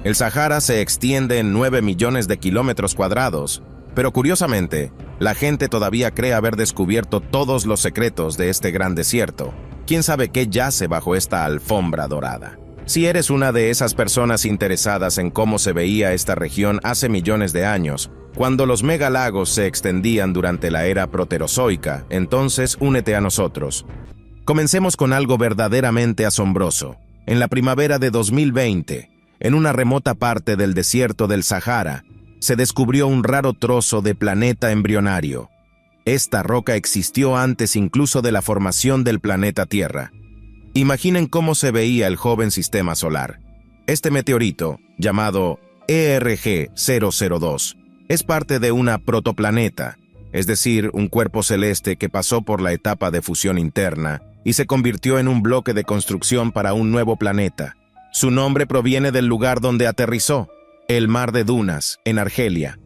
El Sahara se extiende en 9 millones de kilómetros cuadrados, pero curiosamente, la gente todavía cree haber descubierto todos los secretos de este gran desierto. ¿Quién sabe qué yace bajo esta alfombra dorada? Si eres una de esas personas interesadas en cómo se veía esta región hace millones de años, cuando los megalagos se extendían durante la era proterozoica, entonces únete a nosotros. Comencemos con algo verdaderamente asombroso. En la primavera de 2020, en una remota parte del desierto del Sahara, se descubrió un raro trozo de planeta embrionario. Esta roca existió antes incluso de la formación del planeta Tierra. Imaginen cómo se veía el joven sistema solar. Este meteorito, llamado ERG-002, es parte de una protoplaneta, es decir, un cuerpo celeste que pasó por la etapa de fusión interna y se convirtió en un bloque de construcción para un nuevo planeta. Su nombre proviene del lugar donde aterrizó, el Mar de Dunas, en Argelia.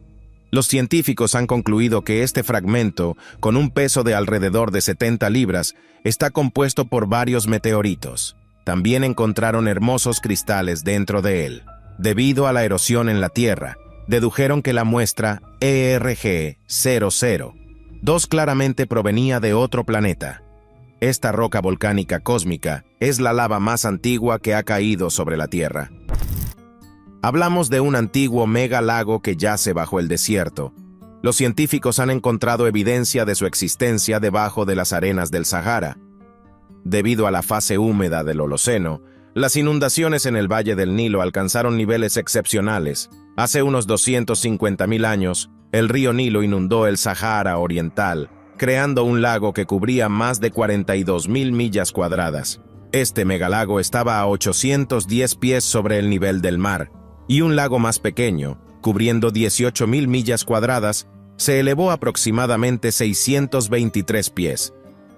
Los científicos han concluido que este fragmento, con un peso de alrededor de 70 libras, está compuesto por varios meteoritos. También encontraron hermosos cristales dentro de él. Debido a la erosión en la Tierra, dedujeron que la muestra ERG-00 claramente provenía de otro planeta. Esta roca volcánica cósmica es la lava más antigua que ha caído sobre la Tierra. Hablamos de un antiguo megalago que yace bajo el desierto. Los científicos han encontrado evidencia de su existencia debajo de las arenas del Sahara. Debido a la fase húmeda del Holoceno, las inundaciones en el Valle del Nilo alcanzaron niveles excepcionales. Hace unos 250.000 años, el río Nilo inundó el Sahara Oriental, creando un lago que cubría más de 42.000 millas cuadradas. Este megalago estaba a 810 pies sobre el nivel del mar, y un lago más pequeño, cubriendo 18.000 millas cuadradas, se elevó aproximadamente 623 pies.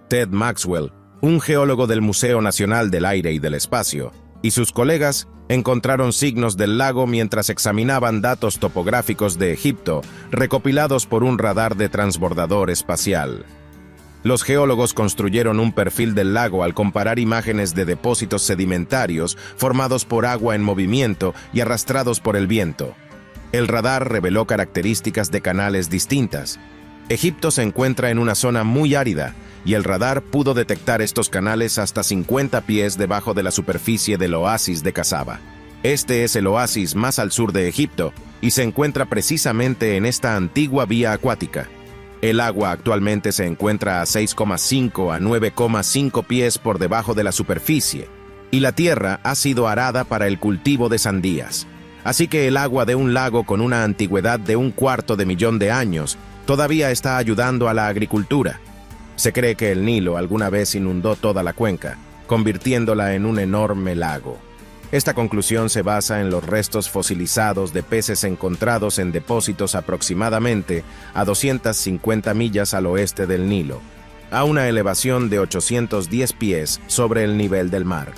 Ted Maxwell, un geólogo del Museo Nacional del Aire y del Espacio, y sus colegas encontraron signos del lago mientras examinaban datos topográficos de Egipto recopilados por un radar de transbordador espacial. Los geólogos construyeron un perfil del lago al comparar imágenes de depósitos sedimentarios formados por agua en movimiento y arrastrados por el viento. El radar reveló características de canales distintas. Egipto se encuentra en una zona muy árida, y el radar pudo detectar estos canales hasta 50 pies debajo de la superficie del oasis de Kasaba. Este es el oasis más al sur de Egipto, y se encuentra precisamente en esta antigua vía acuática. El agua actualmente se encuentra a 6,5 a 9,5 pies por debajo de la superficie, y la tierra ha sido arada para el cultivo de sandías. Así que el agua de un lago con una antigüedad de 250.000 de años todavía está ayudando a la agricultura. Se cree que el Nilo alguna vez inundó toda la cuenca, convirtiéndola en un enorme lago. Esta conclusión se basa en los restos fosilizados de peces encontrados en depósitos aproximadamente a 250 millas al oeste del Nilo, a una elevación de 810 pies sobre el nivel del mar.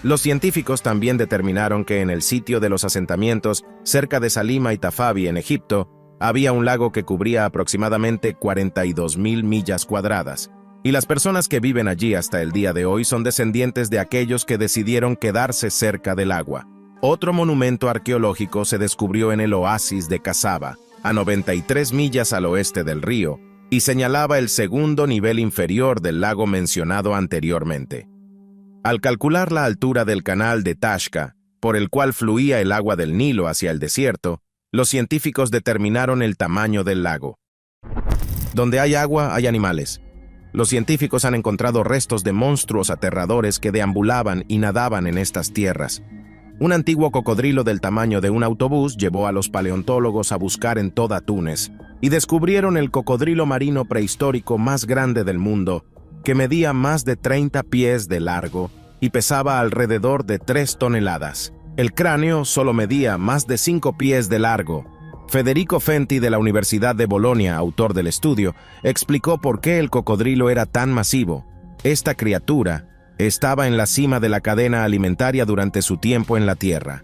Los científicos también determinaron que en el sitio de los asentamientos, cerca de Salima y Tafabi en Egipto, había un lago que cubría aproximadamente 42.000 millas cuadradas, y las personas que viven allí hasta el día de hoy son descendientes de aquellos que decidieron quedarse cerca del agua. Otro monumento arqueológico se descubrió en el oasis de Kasaba, a 93 millas al oeste del río, y señalaba el segundo nivel inferior del lago mencionado anteriormente. Al calcular la altura del canal de Tashka, por el cual fluía el agua del Nilo hacia el desierto, los científicos determinaron el tamaño del lago. Donde hay agua, hay animales. Los científicos han encontrado restos de monstruos aterradores que deambulaban y nadaban en estas tierras. Un antiguo cocodrilo del tamaño de un autobús llevó a los paleontólogos a buscar en toda Túnez, y descubrieron el cocodrilo marino prehistórico más grande del mundo, que medía más de 30 pies de largo y pesaba alrededor de 3 toneladas. El cráneo solo medía más de 5 pies de largo. Federico Fenti de la Universidad de Bolonia, autor del estudio, explicó por qué el cocodrilo era tan masivo. Esta criatura estaba en la cima de la cadena alimentaria durante su tiempo en la Tierra.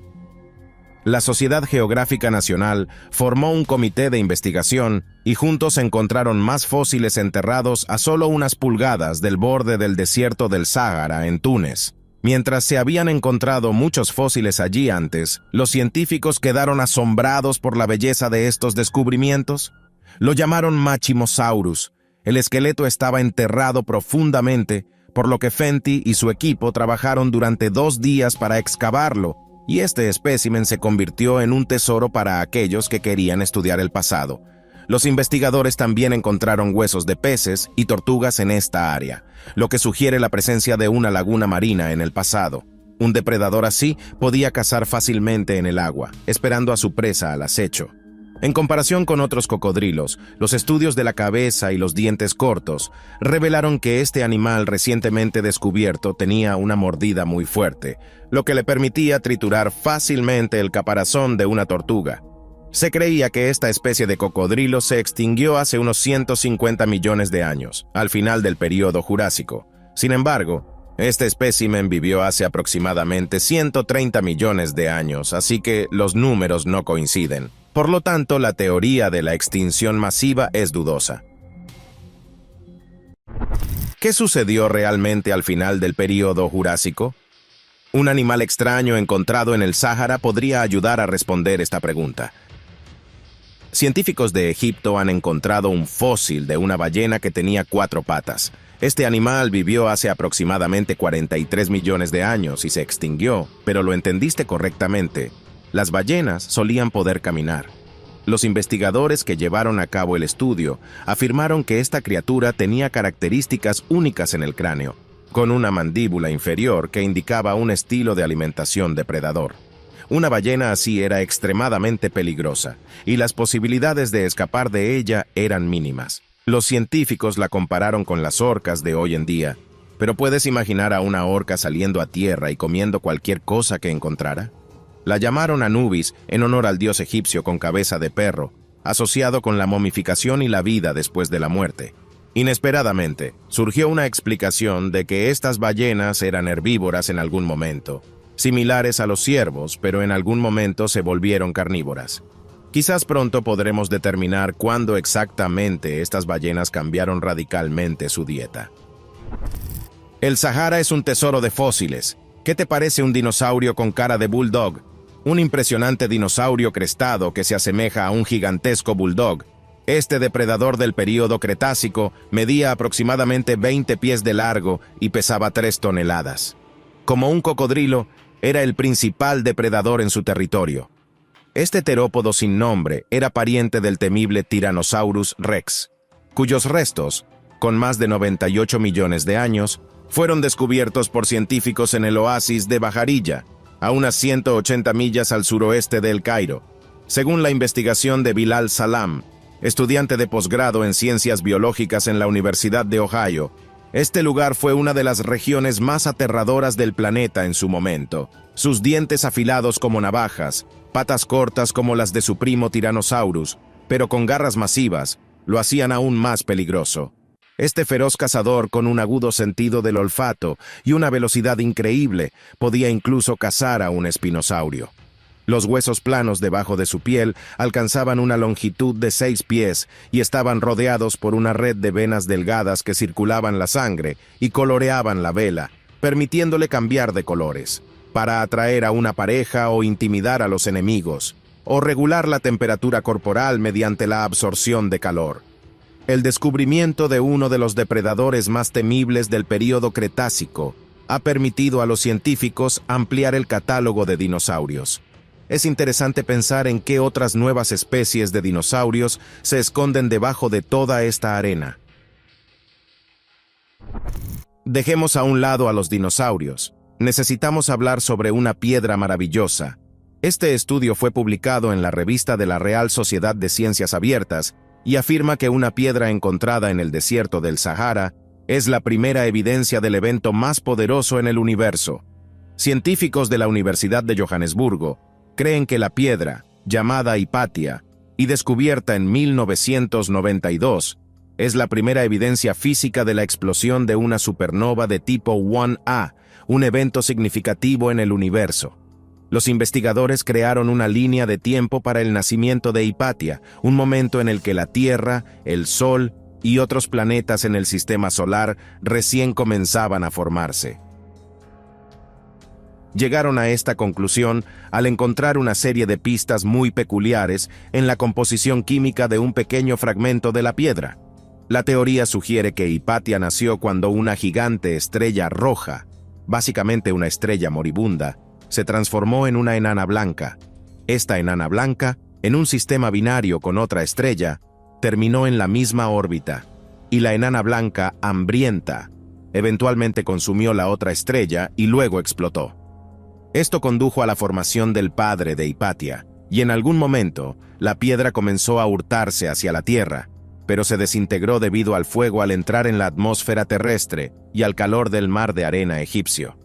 La Sociedad Geográfica Nacional formó un comité de investigación y juntos encontraron más fósiles enterrados a solo unas pulgadas del borde del desierto del Sáhara en Túnez. Mientras se habían encontrado muchos fósiles allí antes, los científicos quedaron asombrados por la belleza de estos descubrimientos. Lo llamaron Machimosaurus. El esqueleto estaba enterrado profundamente, por lo que Fenty y su equipo trabajaron durante 2 días para excavarlo, y este espécimen se convirtió en un tesoro para aquellos que querían estudiar el pasado. Los investigadores también encontraron huesos de peces y tortugas en esta área, lo que sugiere la presencia de una laguna marina en el pasado. Un depredador así podía cazar fácilmente en el agua, esperando a su presa al acecho. En comparación con otros cocodrilos, los estudios de la cabeza y los dientes cortos revelaron que este animal recientemente descubierto tenía una mordida muy fuerte, lo que le permitía triturar fácilmente el caparazón de una tortuga. Se creía que esta especie de cocodrilo se extinguió hace unos 150 millones de años, al final del período Jurásico. Sin embargo, este espécimen vivió hace aproximadamente 130 millones de años, así que los números no coinciden. Por lo tanto, la teoría de la extinción masiva es dudosa. ¿Qué sucedió realmente al final del período Jurásico? Un animal extraño encontrado en el Sáhara podría ayudar a responder esta pregunta. Científicos de Egipto han encontrado un fósil de una ballena que tenía 4 patas. Este animal vivió hace aproximadamente 43 millones de años y se extinguió, pero lo entendiste correctamente. Las ballenas solían poder caminar. Los investigadores que llevaron a cabo el estudio afirmaron que esta criatura tenía características únicas en el cráneo, con una mandíbula inferior que indicaba un estilo de alimentación depredador. Una ballena así era extremadamente peligrosa, y las posibilidades de escapar de ella eran mínimas. Los científicos la compararon con las orcas de hoy en día, pero ¿puedes imaginar a una orca saliendo a tierra y comiendo cualquier cosa que encontrara? La llamaron Anubis en honor al dios egipcio con cabeza de perro, asociado con la momificación y la vida después de la muerte. Inesperadamente, surgió una explicación de que estas ballenas eran herbívoras en algún momento, similares a los ciervos, pero en algún momento se volvieron carnívoras. Quizás pronto podremos determinar cuándo exactamente estas ballenas cambiaron radicalmente su dieta. El Sahara es un tesoro de fósiles. ¿Qué te parece un dinosaurio con cara de bulldog? Un impresionante dinosaurio crestado que se asemeja a un gigantesco bulldog. Este depredador del período Cretácico medía aproximadamente 20 pies de largo y pesaba 3 toneladas. Como un cocodrilo, era el principal depredador en su territorio. Este terópodo sin nombre era pariente del temible Tyrannosaurus rex, cuyos restos, con más de 98 millones de años, fueron descubiertos por científicos en el oasis de Bajarilla, a unas 180 millas al suroeste de El Cairo. Según la investigación de Bilal Salam, estudiante de posgrado en ciencias biológicas en la Universidad de Ohio, este lugar fue una de las regiones más aterradoras del planeta en su momento. Sus dientes afilados como navajas, patas cortas como las de su primo Tyrannosaurus, pero con garras masivas, lo hacían aún más peligroso. Este feroz cazador, con un agudo sentido del olfato y una velocidad increíble, podía incluso cazar a un espinosaurio. Los huesos planos debajo de su piel alcanzaban una longitud de 6 pies y estaban rodeados por una red de venas delgadas que circulaban la sangre y coloreaban la vela, permitiéndole cambiar de colores, para atraer a una pareja o intimidar a los enemigos, o regular la temperatura corporal mediante la absorción de calor. El descubrimiento de uno de los depredadores más temibles del período Cretácico ha permitido a los científicos ampliar el catálogo de dinosaurios. Es interesante pensar en qué otras nuevas especies de dinosaurios se esconden debajo de toda esta arena. Dejemos a un lado a los dinosaurios. Necesitamos hablar sobre una piedra maravillosa. Este estudio fue publicado en la revista de la Real Sociedad de Ciencias Abiertas y afirma que una piedra encontrada en el desierto del Sahara es la primera evidencia del evento más poderoso en el universo. Científicos de la Universidad de Johannesburgo creen que la piedra, llamada Hipatia, y descubierta en 1992, es la primera evidencia física de la explosión de una supernova de tipo 1A, un evento significativo en el universo. Los investigadores crearon una línea de tiempo para el nacimiento de Hipatia, un momento en el que la Tierra, el Sol y otros planetas en el sistema solar recién comenzaban a formarse. Llegaron a esta conclusión al encontrar una serie de pistas muy peculiares en la composición química de un pequeño fragmento de la piedra. La teoría sugiere que Hipatia nació cuando una gigante estrella roja, básicamente una estrella moribunda, se transformó en una enana blanca. Esta enana blanca, en un sistema binario con otra estrella, terminó en la misma órbita, y la enana blanca, hambrienta, eventualmente consumió la otra estrella y luego explotó. Esto condujo a la formación del padre de Hipatia, y en algún momento la piedra comenzó a hurtarse hacia la Tierra, pero se desintegró debido al fuego al entrar en la atmósfera terrestre y al calor del mar de arena egipcio.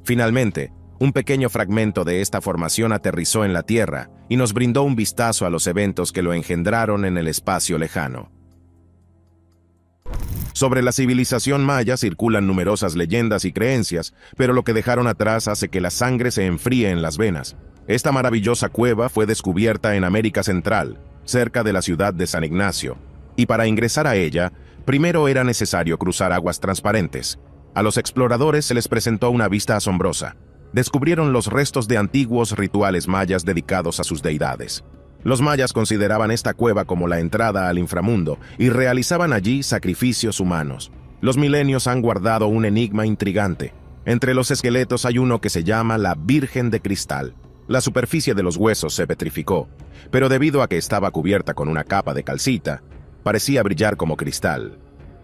Finalmente, un pequeño fragmento de esta formación aterrizó en la Tierra y nos brindó un vistazo a los eventos que lo engendraron en el espacio lejano. Sobre la civilización maya circulan numerosas leyendas y creencias, pero lo que dejaron atrás hace que la sangre se enfríe en las venas. Esta maravillosa cueva fue descubierta en América Central, cerca de la ciudad de San Ignacio, y para ingresar a ella, primero era necesario cruzar aguas transparentes. A los exploradores se les presentó una vista asombrosa. Descubrieron los restos de antiguos rituales mayas dedicados a sus deidades. Los mayas consideraban esta cueva como la entrada al inframundo y realizaban allí sacrificios humanos. Los milenios han guardado un enigma intrigante. Entre los esqueletos hay uno que se llama la Virgen de Cristal. La superficie de los huesos se petrificó, pero debido a que estaba cubierta con una capa de calcita, parecía brillar como cristal.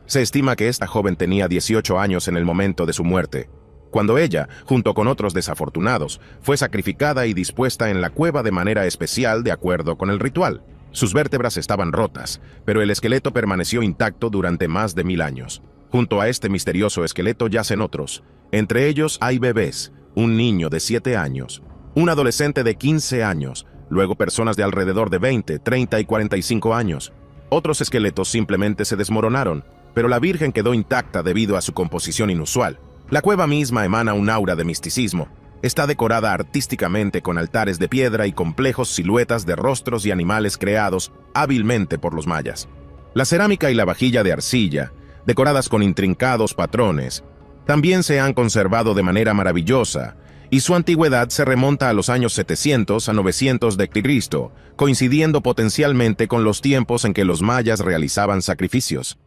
Se estima que esta joven tenía 18 años en el momento de su muerte, cuando ella, junto con otros desafortunados, fue sacrificada y dispuesta en la cueva de manera especial de acuerdo con el ritual. Sus vértebras estaban rotas, pero el esqueleto permaneció intacto durante más de 1000 años. Junto a este misterioso esqueleto yacen otros. Entre ellos hay bebés, un niño de 7 años, un adolescente de 15 años, luego personas de alrededor de 20, 30 y 45 años. Otros esqueletos simplemente se desmoronaron, pero la Virgen quedó intacta debido a su composición inusual. La cueva misma emana un aura de misticismo. Está decorada artísticamente con altares de piedra y complejos siluetas de rostros y animales creados hábilmente por los mayas. La cerámica y la vajilla de arcilla, decoradas con intrincados patrones, también se han conservado de manera maravillosa, y su antigüedad se remonta a los años 700 a 900 de Cristo, coincidiendo potencialmente con los tiempos en que los mayas realizaban sacrificios.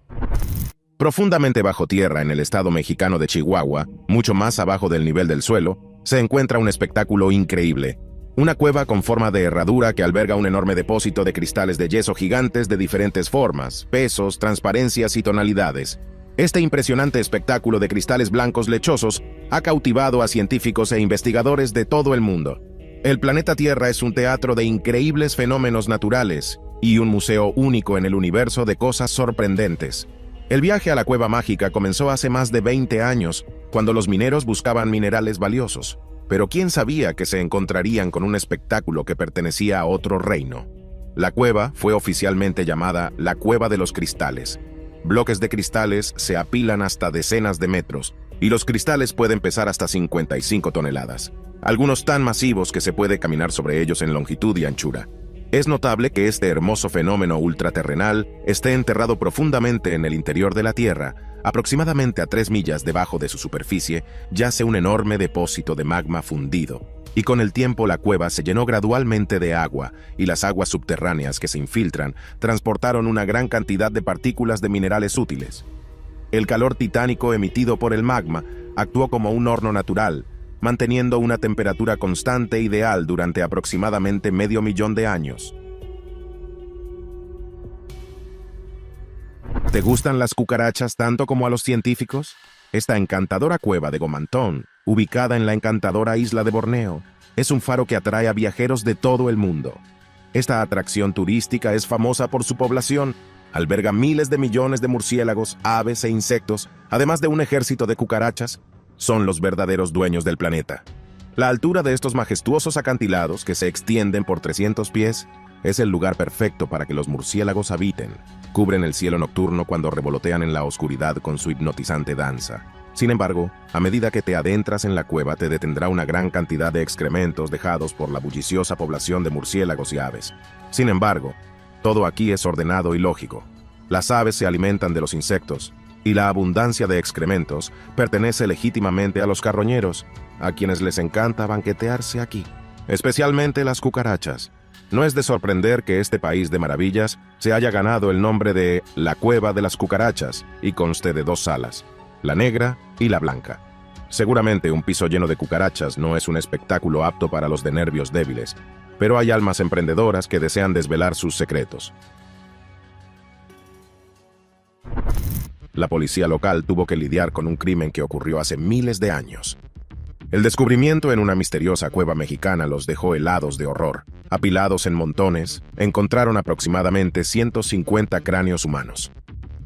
Profundamente bajo tierra en el estado mexicano de Chihuahua, mucho más abajo del nivel del suelo, se encuentra un espectáculo increíble. Una cueva con forma de herradura que alberga un enorme depósito de cristales de yeso gigantes de diferentes formas, pesos, transparencias y tonalidades. Este impresionante espectáculo de cristales blancos lechosos ha cautivado a científicos e investigadores de todo el mundo. El planeta Tierra es un teatro de increíbles fenómenos naturales y un museo único en el universo de cosas sorprendentes. El viaje a la cueva mágica comenzó hace más de 20 años, cuando los mineros buscaban minerales valiosos. Pero ¿quién sabía que se encontrarían con un espectáculo que pertenecía a otro reino? La cueva fue oficialmente llamada la Cueva de los Cristales. Bloques de cristales se apilan hasta decenas de metros, y los cristales pueden pesar hasta 55 toneladas, algunos tan masivos que se puede caminar sobre ellos en longitud y anchura. Es notable que este hermoso fenómeno ultraterrenal esté enterrado profundamente en el interior de la Tierra. Aproximadamente a 3 millas debajo de su superficie yace un enorme depósito de magma fundido, y con el tiempo la cueva se llenó gradualmente de agua, y las aguas subterráneas que se infiltran transportaron una gran cantidad de partículas de minerales útiles. El calor titánico emitido por el magma actuó como un horno natural, manteniendo una temperatura constante ideal durante aproximadamente 500.000 de años. ¿Te gustan las cucarachas tanto como a los científicos? Esta encantadora cueva de Gomantón, ubicada en la encantadora isla de Borneo, es un faro que atrae a viajeros de todo el mundo. Esta atracción turística es famosa por su población. Alberga miles de millones de murciélagos, aves e insectos, además de un ejército de cucarachas. Son los verdaderos dueños del planeta. La altura de estos majestuosos acantilados, que se extienden por 300 pies, es el lugar perfecto para que los murciélagos habiten. Cubren el cielo nocturno cuando revolotean en la oscuridad con su hipnotizante danza. Sin embargo, a medida que te adentras en la cueva te detendrá una gran cantidad de excrementos dejados por la bulliciosa población de murciélagos y aves. Sin embargo, todo aquí es ordenado y lógico. Las aves se alimentan de los insectos, y la abundancia de excrementos pertenece legítimamente a los carroñeros, a quienes les encanta banquetearse aquí, especialmente las cucarachas. No es de sorprender que este país de maravillas se haya ganado el nombre de la Cueva de las Cucarachas y conste de dos salas, la negra y la blanca. Seguramente un piso lleno de cucarachas no es un espectáculo apto para los de nervios débiles, pero hay almas emprendedoras que desean desvelar sus secretos. La policía local tuvo que lidiar con un crimen que ocurrió hace miles de años. El descubrimiento en una misteriosa cueva mexicana los dejó helados de horror. Apilados en montones, encontraron aproximadamente 150 cráneos humanos.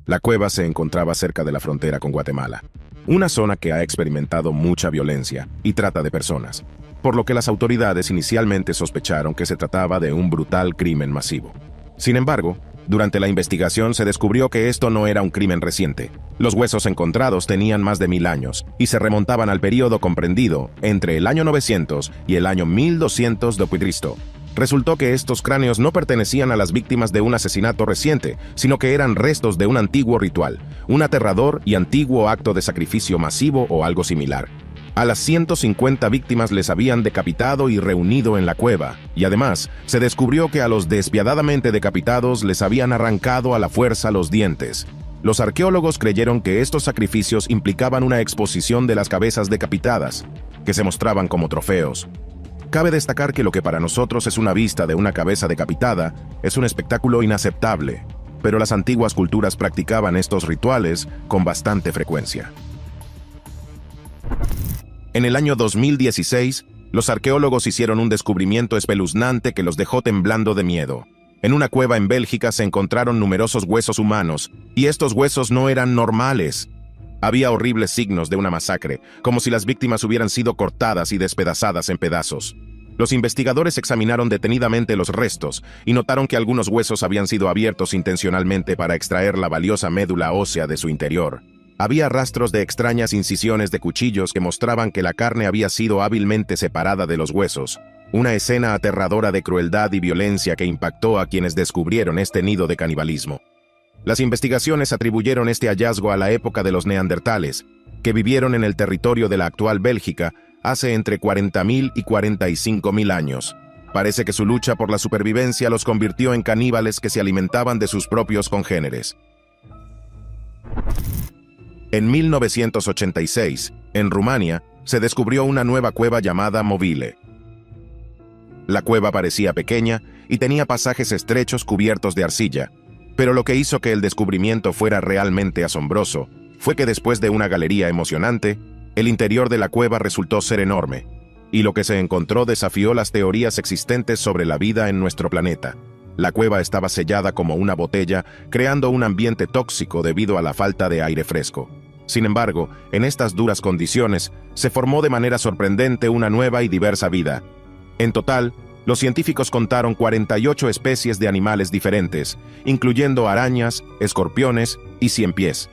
La cueva se encontraba cerca de la frontera con Guatemala, una zona que ha experimentado mucha violencia y trata de personas, por lo que las autoridades inicialmente sospecharon que se trataba de un brutal crimen masivo. Sin embargo, durante la investigación se descubrió que esto no era un crimen reciente. Los huesos encontrados tenían más de 1000 años y se remontaban al período comprendido entre el año 900 y el año 1200 d.C. Resultó que estos cráneos no pertenecían a las víctimas de un asesinato reciente, sino que eran restos de un antiguo ritual, un aterrador y antiguo acto de sacrificio masivo o algo similar. A las 150 víctimas les habían decapitado y reunido en la cueva, y además se descubrió que a los despiadadamente decapitados les habían arrancado a la fuerza los dientes. Los arqueólogos creyeron que estos sacrificios implicaban una exposición de las cabezas decapitadas, que se mostraban como trofeos. Cabe destacar que lo que para nosotros es una vista de una cabeza decapitada es un espectáculo inaceptable, pero las antiguas culturas practicaban estos rituales con bastante frecuencia. En el año 2016, los arqueólogos hicieron un descubrimiento espeluznante que los dejó temblando de miedo. En una cueva en Bélgica se encontraron numerosos huesos humanos, y estos huesos no eran normales. Había horribles signos de una masacre, como si las víctimas hubieran sido cortadas y despedazadas en pedazos. Los investigadores examinaron detenidamente los restos y notaron que algunos huesos habían sido abiertos intencionalmente para extraer la valiosa médula ósea de su interior. Había rastros de extrañas incisiones de cuchillos que mostraban que la carne había sido hábilmente separada de los huesos. Una escena aterradora de crueldad y violencia que impactó a quienes descubrieron este nido de canibalismo. Las investigaciones atribuyeron este hallazgo a la época de los neandertales, que vivieron en el territorio de la actual Bélgica hace entre 40.000 y 45.000 años. Parece que su lucha por la supervivencia los convirtió en caníbales que se alimentaban de sus propios congéneres. En 1986, en Rumania, se descubrió una nueva cueva llamada Movile. La cueva parecía pequeña y tenía pasajes estrechos cubiertos de arcilla, pero lo que hizo que el descubrimiento fuera realmente asombroso fue que después de una galería emocionante, el interior de la cueva resultó ser enorme, y lo que se encontró desafió las teorías existentes sobre la vida en nuestro planeta. La cueva estaba sellada como una botella, creando un ambiente tóxico debido a la falta de aire fresco. Sin embargo, en estas duras condiciones, se formó de manera sorprendente una nueva y diversa vida. En total, los científicos contaron 48 especies de animales diferentes, incluyendo arañas, escorpiones y ciempiés.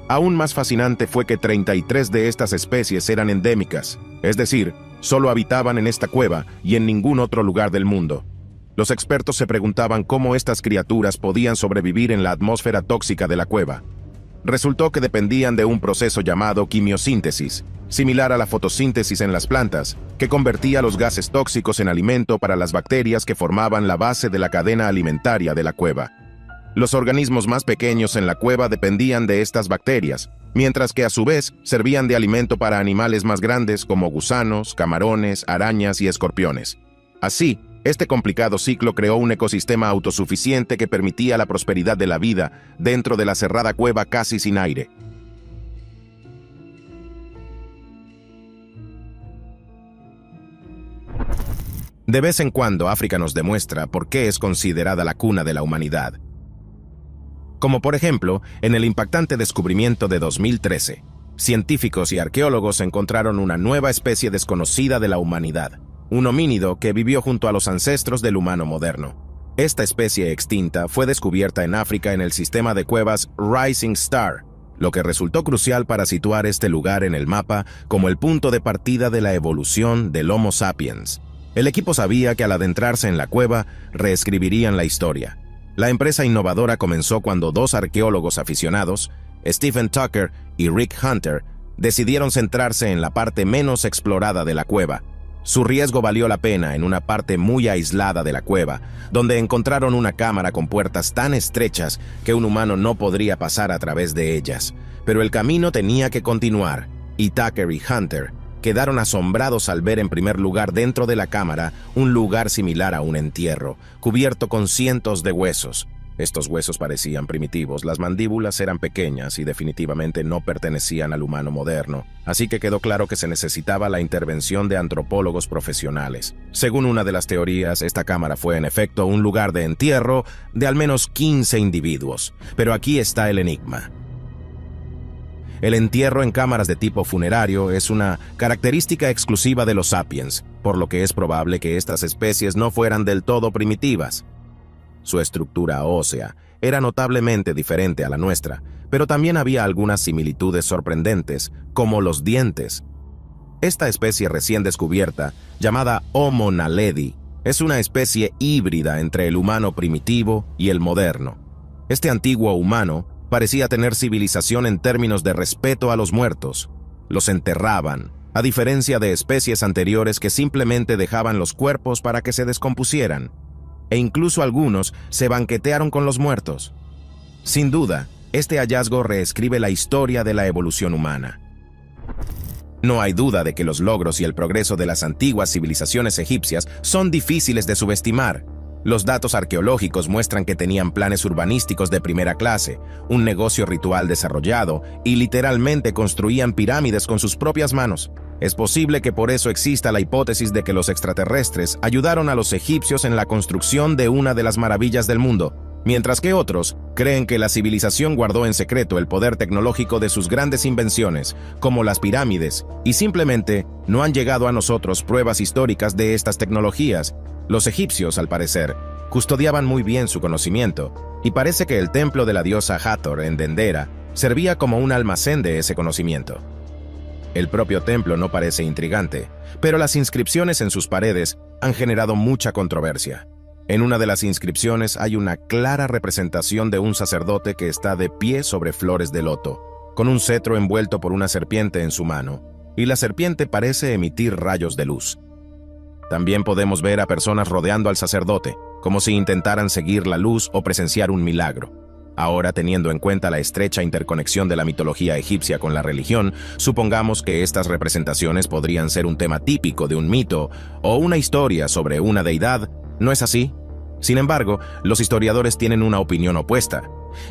Aún más fascinante fue que 33 de estas especies eran endémicas, es decir, solo habitaban en esta cueva y en ningún otro lugar del mundo. Los expertos se preguntaban cómo estas criaturas podían sobrevivir en la atmósfera tóxica de la cueva. Resultó que dependían de un proceso llamado quimiosíntesis, similar a la fotosíntesis en las plantas, que convertía los gases tóxicos en alimento para las bacterias que formaban la base de la cadena alimentaria de la cueva. Los organismos más pequeños en la cueva dependían de estas bacterias, mientras que a su vez servían de alimento para animales más grandes como gusanos, camarones, arañas y escorpiones. Así, este complicado ciclo creó un ecosistema autosuficiente que permitía la prosperidad de la vida dentro de la cerrada cueva casi sin aire. De vez en cuando, África nos demuestra por qué es considerada la cuna de la humanidad. Como por ejemplo, en el impactante descubrimiento de 2013, científicos y arqueólogos encontraron una nueva especie desconocida de la humanidad, un homínido que vivió junto a los ancestros del humano moderno. Esta especie extinta fue descubierta en África en el sistema de cuevas Rising Star, lo que resultó crucial para situar este lugar en el mapa como el punto de partida de la evolución del Homo sapiens. El equipo sabía que al adentrarse en la cueva, reescribirían la historia. La empresa innovadora comenzó cuando dos arqueólogos aficionados, Stephen Tucker y Rick Hunter decidieron centrarse en la parte menos explorada de la cueva. Su riesgo valió la pena en una parte muy aislada de la cueva, donde encontraron una cámara con puertas tan estrechas que un humano no podría pasar a través de ellas. Pero el camino tenía que continuar, y Tucker y Hunter quedaron asombrados al ver en primer lugar dentro de la cámara un lugar similar a un entierro, cubierto con cientos de huesos. Estos huesos parecían primitivos, las mandíbulas eran pequeñas y definitivamente no pertenecían al humano moderno, así que quedó claro que se necesitaba la intervención de antropólogos profesionales. Según una de las teorías, esta cámara fue en efecto un lugar de entierro de al menos 15 individuos. Pero aquí está el enigma. El entierro en cámaras de tipo funerario es una característica exclusiva de los sapiens, por lo que es probable que estas especies no fueran del todo primitivas. Su estructura ósea era notablemente diferente a la nuestra, pero también había algunas similitudes sorprendentes, como los dientes. Esta especie recién descubierta, llamada Homo naledi, es una especie híbrida entre el humano primitivo y el moderno. Este antiguo humano parecía tener civilización en términos de respeto a los muertos. Los enterraban, a diferencia de especies anteriores que simplemente dejaban los cuerpos para que se descompusieran. E incluso algunos se banquetearon con los muertos. Sin duda, este hallazgo reescribe la historia de la evolución humana. No hay duda de que los logros y el progreso de las antiguas civilizaciones egipcias son difíciles de subestimar. Los datos arqueológicos muestran que tenían planes urbanísticos de primera clase, un negocio ritual desarrollado y literalmente construían pirámides con sus propias manos. Es posible que por eso exista la hipótesis de que los extraterrestres ayudaron a los egipcios en la construcción de una de las maravillas del mundo, mientras que otros creen que la civilización guardó en secreto el poder tecnológico de sus grandes invenciones, como las pirámides, y simplemente no han llegado a nosotros pruebas históricas de estas tecnologías. Los egipcios, al parecer, custodiaban muy bien su conocimiento, y parece que el templo de la diosa Hathor en Dendera servía como un almacén de ese conocimiento. El propio templo no parece intrigante, pero las inscripciones en sus paredes han generado mucha controversia. En una de las inscripciones hay una clara representación de un sacerdote que está de pie sobre flores de loto, con un cetro envuelto por una serpiente en su mano, y la serpiente parece emitir rayos de luz. También podemos ver a personas rodeando al sacerdote, como si intentaran seguir la luz o presenciar un milagro. Ahora, teniendo en cuenta la estrecha interconexión de la mitología egipcia con la religión, supongamos que estas representaciones podrían ser un tema típico de un mito o una historia sobre una deidad. ¿No es así? Sin embargo, los historiadores tienen una opinión opuesta,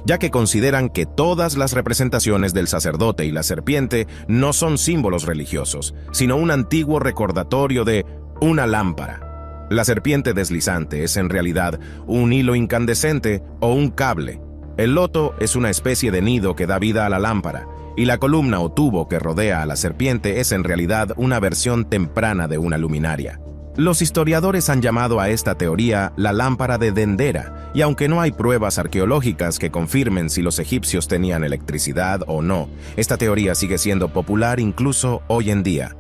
ya que consideran que todas las representaciones del sacerdote y la serpiente no son símbolos religiosos, sino un antiguo recordatorio de una lámpara. La serpiente deslizante es en realidad un hilo incandescente o un cable. El loto es una especie de nido que da vida a la lámpara, y la columna o tubo que rodea a la serpiente es en realidad una versión temprana de una luminaria. Los historiadores han llamado a esta teoría la lámpara de Dendera, y aunque no hay pruebas arqueológicas que confirmen si los egipcios tenían electricidad o no, esta teoría sigue siendo popular incluso hoy en día.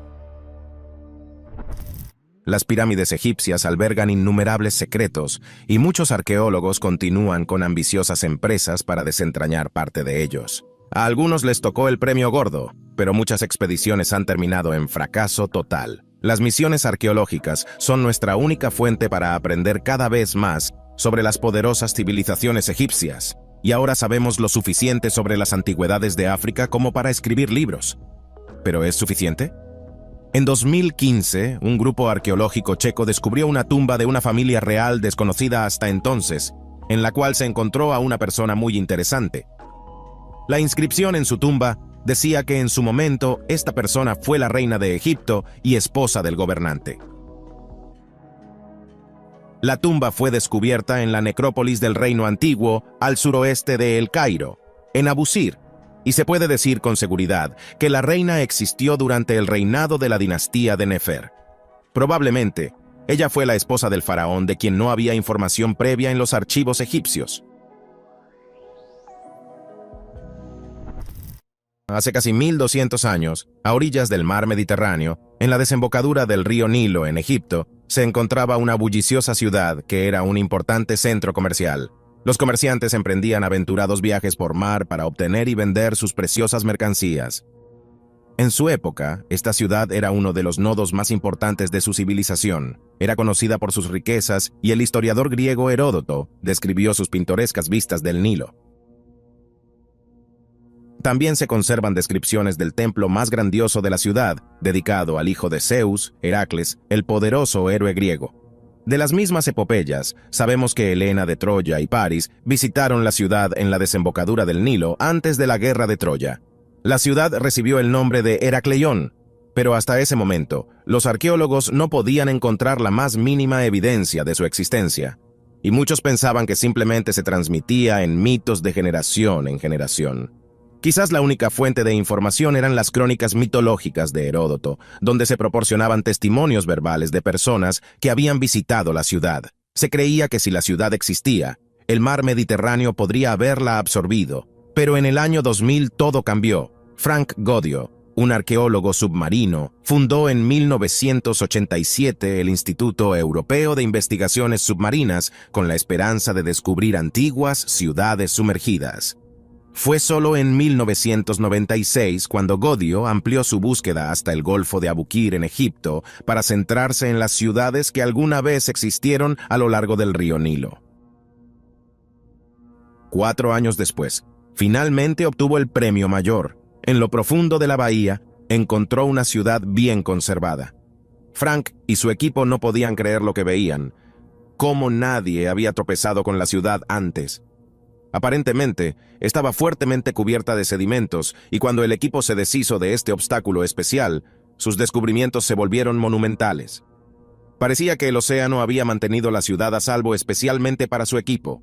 Las pirámides egipcias albergan innumerables secretos, y muchos arqueólogos continúan con ambiciosas empresas para desentrañar parte de ellos. A algunos les tocó el premio gordo, pero muchas expediciones han terminado en fracaso total. Las misiones arqueológicas son nuestra única fuente para aprender cada vez más sobre las poderosas civilizaciones egipcias, y ahora sabemos lo suficiente sobre las antigüedades de África como para escribir libros. ¿Pero es suficiente? En 2015, un grupo arqueológico checo descubrió una tumba de una familia real desconocida hasta entonces, en la cual se encontró a una persona muy interesante. La inscripción en su tumba decía que en su momento esta persona fue la reina de Egipto y esposa del gobernante. La tumba fue descubierta en la necrópolis del Reino Antiguo, al suroeste de El Cairo, en Abusir, y se puede decir con seguridad que la reina existió durante el reinado de la dinastía de Nefer. Probablemente, ella fue la esposa del faraón de quien no había información previa en los archivos egipcios. Hace casi 1200 años, a orillas del mar Mediterráneo, en la desembocadura del río Nilo en Egipto, se encontraba una bulliciosa ciudad que era un importante centro comercial. Los comerciantes emprendían aventurados viajes por mar para obtener y vender sus preciosas mercancías. En su época, esta ciudad era uno de los nodos más importantes de su civilización. Era conocida por sus riquezas y el historiador griego Heródoto describió sus pintorescas vistas del Nilo. También se conservan descripciones del templo más grandioso de la ciudad, dedicado al hijo de Zeus, Heracles, el poderoso héroe griego. De las mismas epopeyas, sabemos que Helena de Troya y París visitaron la ciudad en la desembocadura del Nilo antes de la guerra de Troya. La ciudad recibió el nombre de Heracleión, pero hasta ese momento, los arqueólogos no podían encontrar la más mínima evidencia de su existencia, y muchos pensaban que simplemente se transmitía en mitos de generación en generación. Quizás la única fuente de información eran las crónicas mitológicas de Heródoto, donde se proporcionaban testimonios verbales de personas que habían visitado la ciudad. Se creía que si la ciudad existía, el mar Mediterráneo podría haberla absorbido, pero en el año 2000 todo cambió. Frank Godio, un arqueólogo submarino, fundó en 1987 el Instituto Europeo de Investigaciones Submarinas con la esperanza de descubrir antiguas ciudades sumergidas. Fue solo en 1996 cuando Godio amplió su búsqueda hasta el Golfo de Abukir en Egipto para centrarse en las ciudades que alguna vez existieron a lo largo del río Nilo. 4 años después, finalmente obtuvo el premio mayor. En lo profundo de la bahía, encontró una ciudad bien conservada. Frank y su equipo no podían creer lo que veían. Cómo nadie había tropezado con la ciudad antes. Aparentemente, estaba fuertemente cubierta de sedimentos, y cuando el equipo se deshizo de este obstáculo especial, sus descubrimientos se volvieron monumentales. Parecía que el océano había mantenido la ciudad a salvo especialmente para su equipo.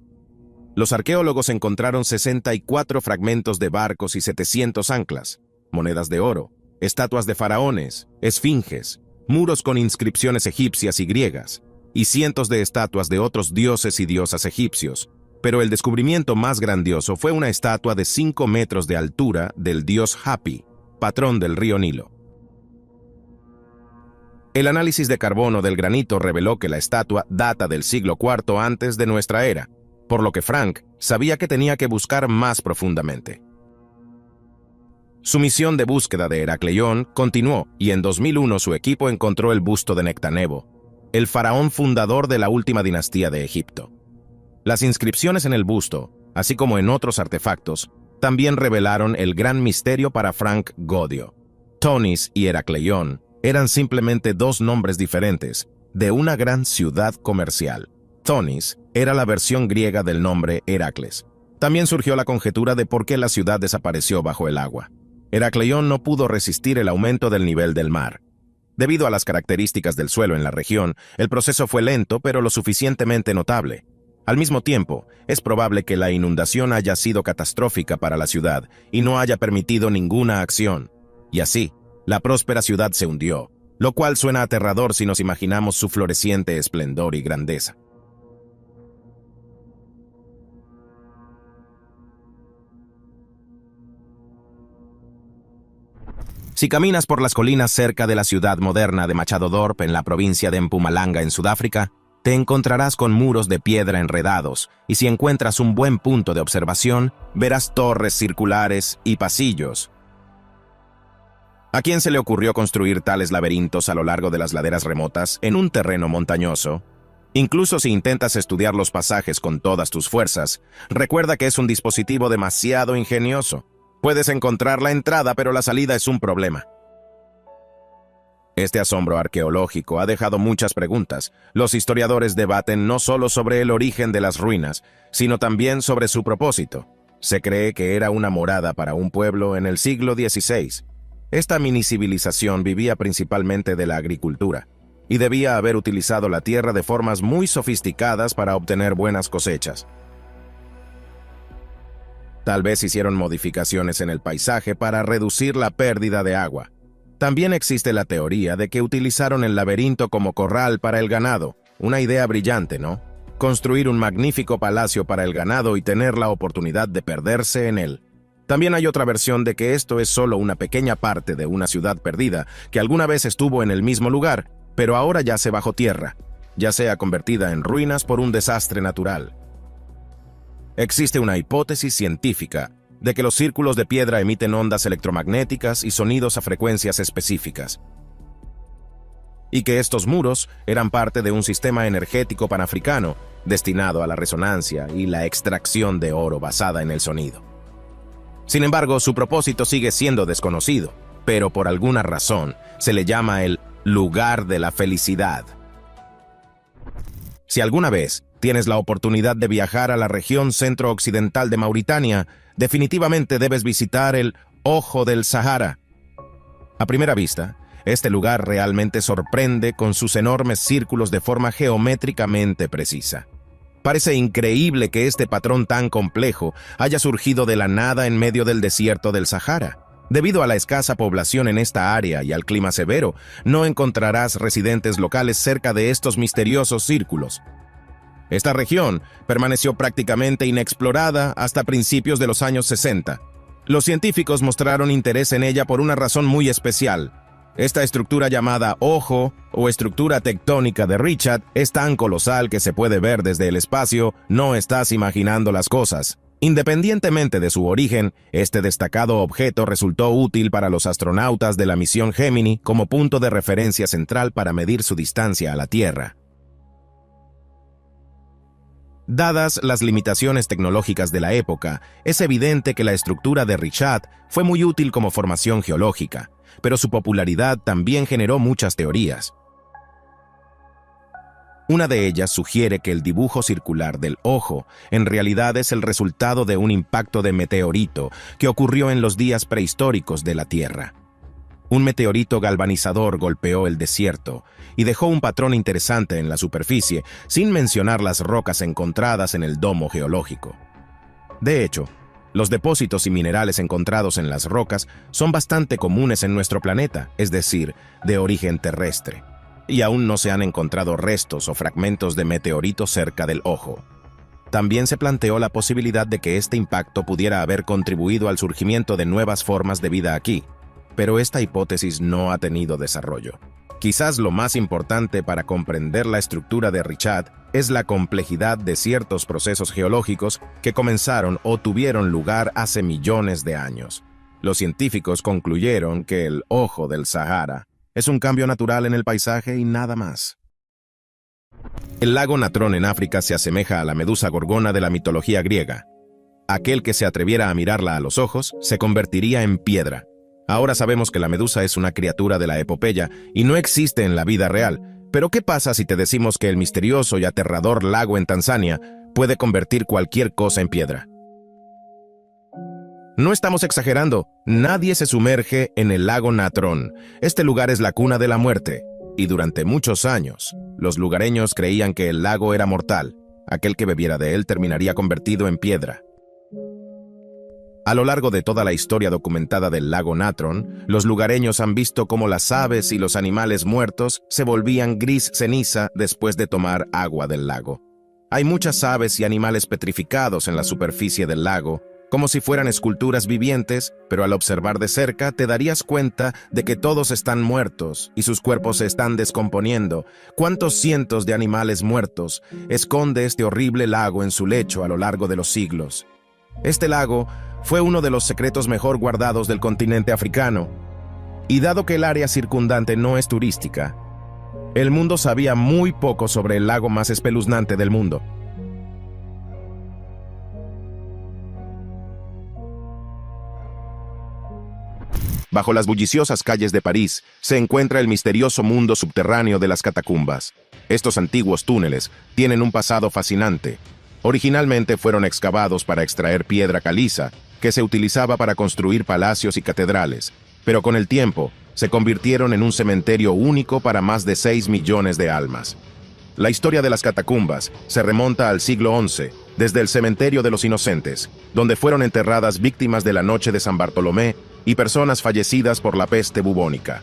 Los arqueólogos encontraron 64 fragmentos de barcos y 700 anclas, monedas de oro, estatuas de faraones, esfinges, muros con inscripciones egipcias y griegas, y cientos de estatuas de otros dioses y diosas egipcios. Pero el descubrimiento más grandioso fue una estatua de 5 metros de altura del dios Hapi, patrón del río Nilo. El análisis de carbono del granito reveló que la estatua data del siglo IV antes de nuestra era, por lo que Frank sabía que tenía que buscar más profundamente. Su misión de búsqueda de Heracleión continuó y en 2001 su equipo encontró el busto de Nectanebo, el faraón fundador de la última dinastía de Egipto. Las inscripciones en el busto, así como en otros artefactos, también revelaron el gran misterio para Frank Godio. Tonis y Heracleión eran simplemente dos nombres diferentes de una gran ciudad comercial. Tonis era la versión griega del nombre Heracles. También surgió la conjetura de por qué la ciudad desapareció bajo el agua. Heracleión no pudo resistir el aumento del nivel del mar. Debido a las características del suelo en la región, el proceso fue lento pero lo suficientemente notable. Al mismo tiempo, es probable que la inundación haya sido catastrófica para la ciudad y no haya permitido ninguna acción. Y así, la próspera ciudad se hundió, lo cual suena aterrador si nos imaginamos su floreciente esplendor y grandeza. Si caminas por las colinas cerca de la ciudad moderna de Machado Dorp en la provincia de Mpumalanga en Sudáfrica, te encontrarás con muros de piedra enredados, y si encuentras un buen punto de observación, verás torres circulares y pasillos. ¿A quién se le ocurrió construir tales laberintos a lo largo de las laderas remotas en un terreno montañoso? Incluso si intentas estudiar los pasajes con todas tus fuerzas, recuerda que es un dispositivo demasiado ingenioso. Puedes encontrar la entrada, pero la salida es un problema. Este asombro arqueológico ha dejado muchas preguntas. Los historiadores debaten no solo sobre el origen de las ruinas, sino también sobre su propósito. Se cree que era una morada para un pueblo en el siglo XVI. Esta mini civilización vivía principalmente de la agricultura, y debía haber utilizado la tierra de formas muy sofisticadas para obtener buenas cosechas. Tal vez hicieron modificaciones en el paisaje para reducir la pérdida de agua. También existe la teoría de que utilizaron el laberinto como corral para el ganado. Una idea brillante, ¿no? Construir un magnífico palacio para el ganado y tener la oportunidad de perderse en él. También hay otra versión de que esto es solo una pequeña parte de una ciudad perdida que alguna vez estuvo en el mismo lugar, pero ahora yace bajo tierra, ya sea convertida en ruinas por un desastre natural. Existe una hipótesis científica de que los círculos de piedra emiten ondas electromagnéticas y sonidos a frecuencias específicas, y que estos muros eran parte de un sistema energético panafricano destinado a la resonancia y la extracción de oro basada en el sonido. Sin embargo, su propósito sigue siendo desconocido, pero por alguna razón se le llama el lugar de la felicidad. Si alguna vez tienes la oportunidad de viajar a la región centro-occidental de Mauritania, definitivamente debes visitar el Ojo del Sahara. A primera vista, este lugar realmente sorprende con sus enormes círculos de forma geométricamente precisa. Parece increíble que este patrón tan complejo haya surgido de la nada en medio del desierto del Sahara. Debido a la escasa población en esta área y al clima severo, no encontrarás residentes locales cerca de estos misteriosos círculos. Esta región permaneció prácticamente inexplorada hasta principios de los años 60. Los científicos mostraron interés en ella por una razón muy especial. Esta estructura llamada ojo o estructura tectónica de Richat es tan colosal que se puede ver desde el espacio, no estás imaginando las cosas. Independientemente de su origen, este destacado objeto resultó útil para los astronautas de la misión Gemini como punto de referencia central para medir su distancia a la Tierra. Dadas las limitaciones tecnológicas de la época, es evidente que la estructura de Richat fue muy útil como formación geológica, pero su popularidad también generó muchas teorías. Una de ellas sugiere que el dibujo circular del ojo en realidad es el resultado de un impacto de meteorito que ocurrió en los días prehistóricos de la Tierra. Un meteorito galvanizador golpeó el desierto y dejó un patrón interesante en la superficie, sin mencionar las rocas encontradas en el domo geológico. De hecho, los depósitos y minerales encontrados en las rocas son bastante comunes en nuestro planeta, es decir, de origen terrestre, y aún no se han encontrado restos o fragmentos de meteoritos cerca del ojo. También se planteó la posibilidad de que este impacto pudiera haber contribuido al surgimiento de nuevas formas de vida aquí, pero esta hipótesis no ha tenido desarrollo. Quizás lo más importante para comprender la estructura de Richat es la complejidad de ciertos procesos geológicos que comenzaron o tuvieron lugar hace millones de años. Los científicos concluyeron que el Ojo del Sahara es un cambio natural en el paisaje y nada más. El lago Natrón en África se asemeja a la medusa gorgona de la mitología griega. Aquel que se atreviera a mirarla a los ojos se convertiría en piedra. Ahora sabemos que la medusa es una criatura de la epopeya y no existe en la vida real, pero ¿qué pasa si te decimos que el misterioso y aterrador lago en Tanzania puede convertir cualquier cosa en piedra? No estamos exagerando, nadie se sumerge en el lago Natrón. Este lugar es la cuna de la muerte, y durante muchos años, los lugareños creían que el lago era mortal. Aquel que bebiera de él terminaría convertido en piedra. A lo largo de toda la historia documentada del lago Natrón, los lugareños han visto cómo las aves y los animales muertos se volvían gris ceniza después de tomar agua del lago. Hay muchas aves y animales petrificados en la superficie del lago, como si fueran esculturas vivientes, pero al observar de cerca te darías cuenta de que todos están muertos y sus cuerpos se están descomponiendo. ¿Cuántos cientos de animales muertos esconde este horrible lago en su lecho a lo largo de los siglos? Este lago fue uno de los secretos mejor guardados del continente africano, y dado que el área circundante no es turística, el mundo sabía muy poco sobre el lago más espeluznante del mundo. Bajo las bulliciosas calles de París se encuentra el misterioso mundo subterráneo de las catacumbas. Estos antiguos túneles tienen un pasado fascinante. Originalmente fueron excavados para extraer piedra caliza, que se utilizaba para construir palacios y catedrales, pero con el tiempo se convirtieron en un cementerio único para más de 6 millones de almas. La historia de las catacumbas se remonta al siglo XI, desde el cementerio de los Inocentes, donde fueron enterradas víctimas de la noche de San Bartolomé y personas fallecidas por la peste bubónica.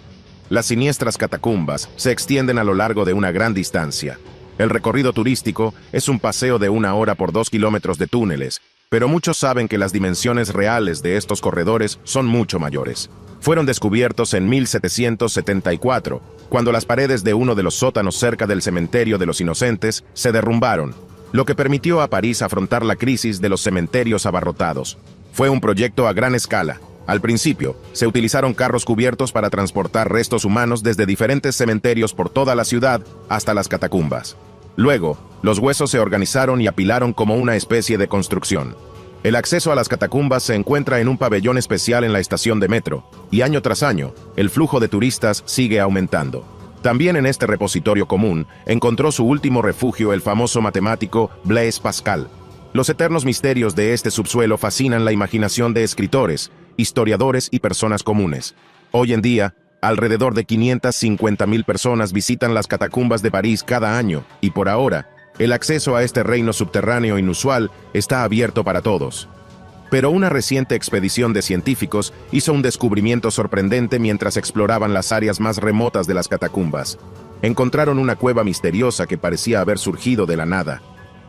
Las siniestras catacumbas se extienden a lo largo de una gran distancia. El recorrido turístico es un paseo de 1 hora por 2 kilómetros de túneles, pero muchos saben que las dimensiones reales de estos corredores son mucho mayores. Fueron descubiertos en 1774, cuando las paredes de uno de los sótanos cerca del cementerio de los Inocentes se derrumbaron, lo que permitió a París afrontar la crisis de los cementerios abarrotados. Fue un proyecto a gran escala. Al principio, se utilizaron carros cubiertos para transportar restos humanos desde diferentes cementerios por toda la ciudad hasta las catacumbas. Luego, los huesos se organizaron y apilaron como una especie de construcción. El acceso a las catacumbas se encuentra en un pabellón especial en la estación de metro, y año tras año, el flujo de turistas sigue aumentando. También en este repositorio común encontró su último refugio el famoso matemático Blaise Pascal. Los eternos misterios de este subsuelo fascinan la imaginación de escritores, historiadores y personas comunes. Hoy en día, alrededor de 550.000 personas visitan las catacumbas de París cada año, y por ahora, el acceso a este reino subterráneo inusual está abierto para todos. Pero una reciente expedición de científicos hizo un descubrimiento sorprendente mientras exploraban las áreas más remotas de las catacumbas. Encontraron una cueva misteriosa que parecía haber surgido de la nada.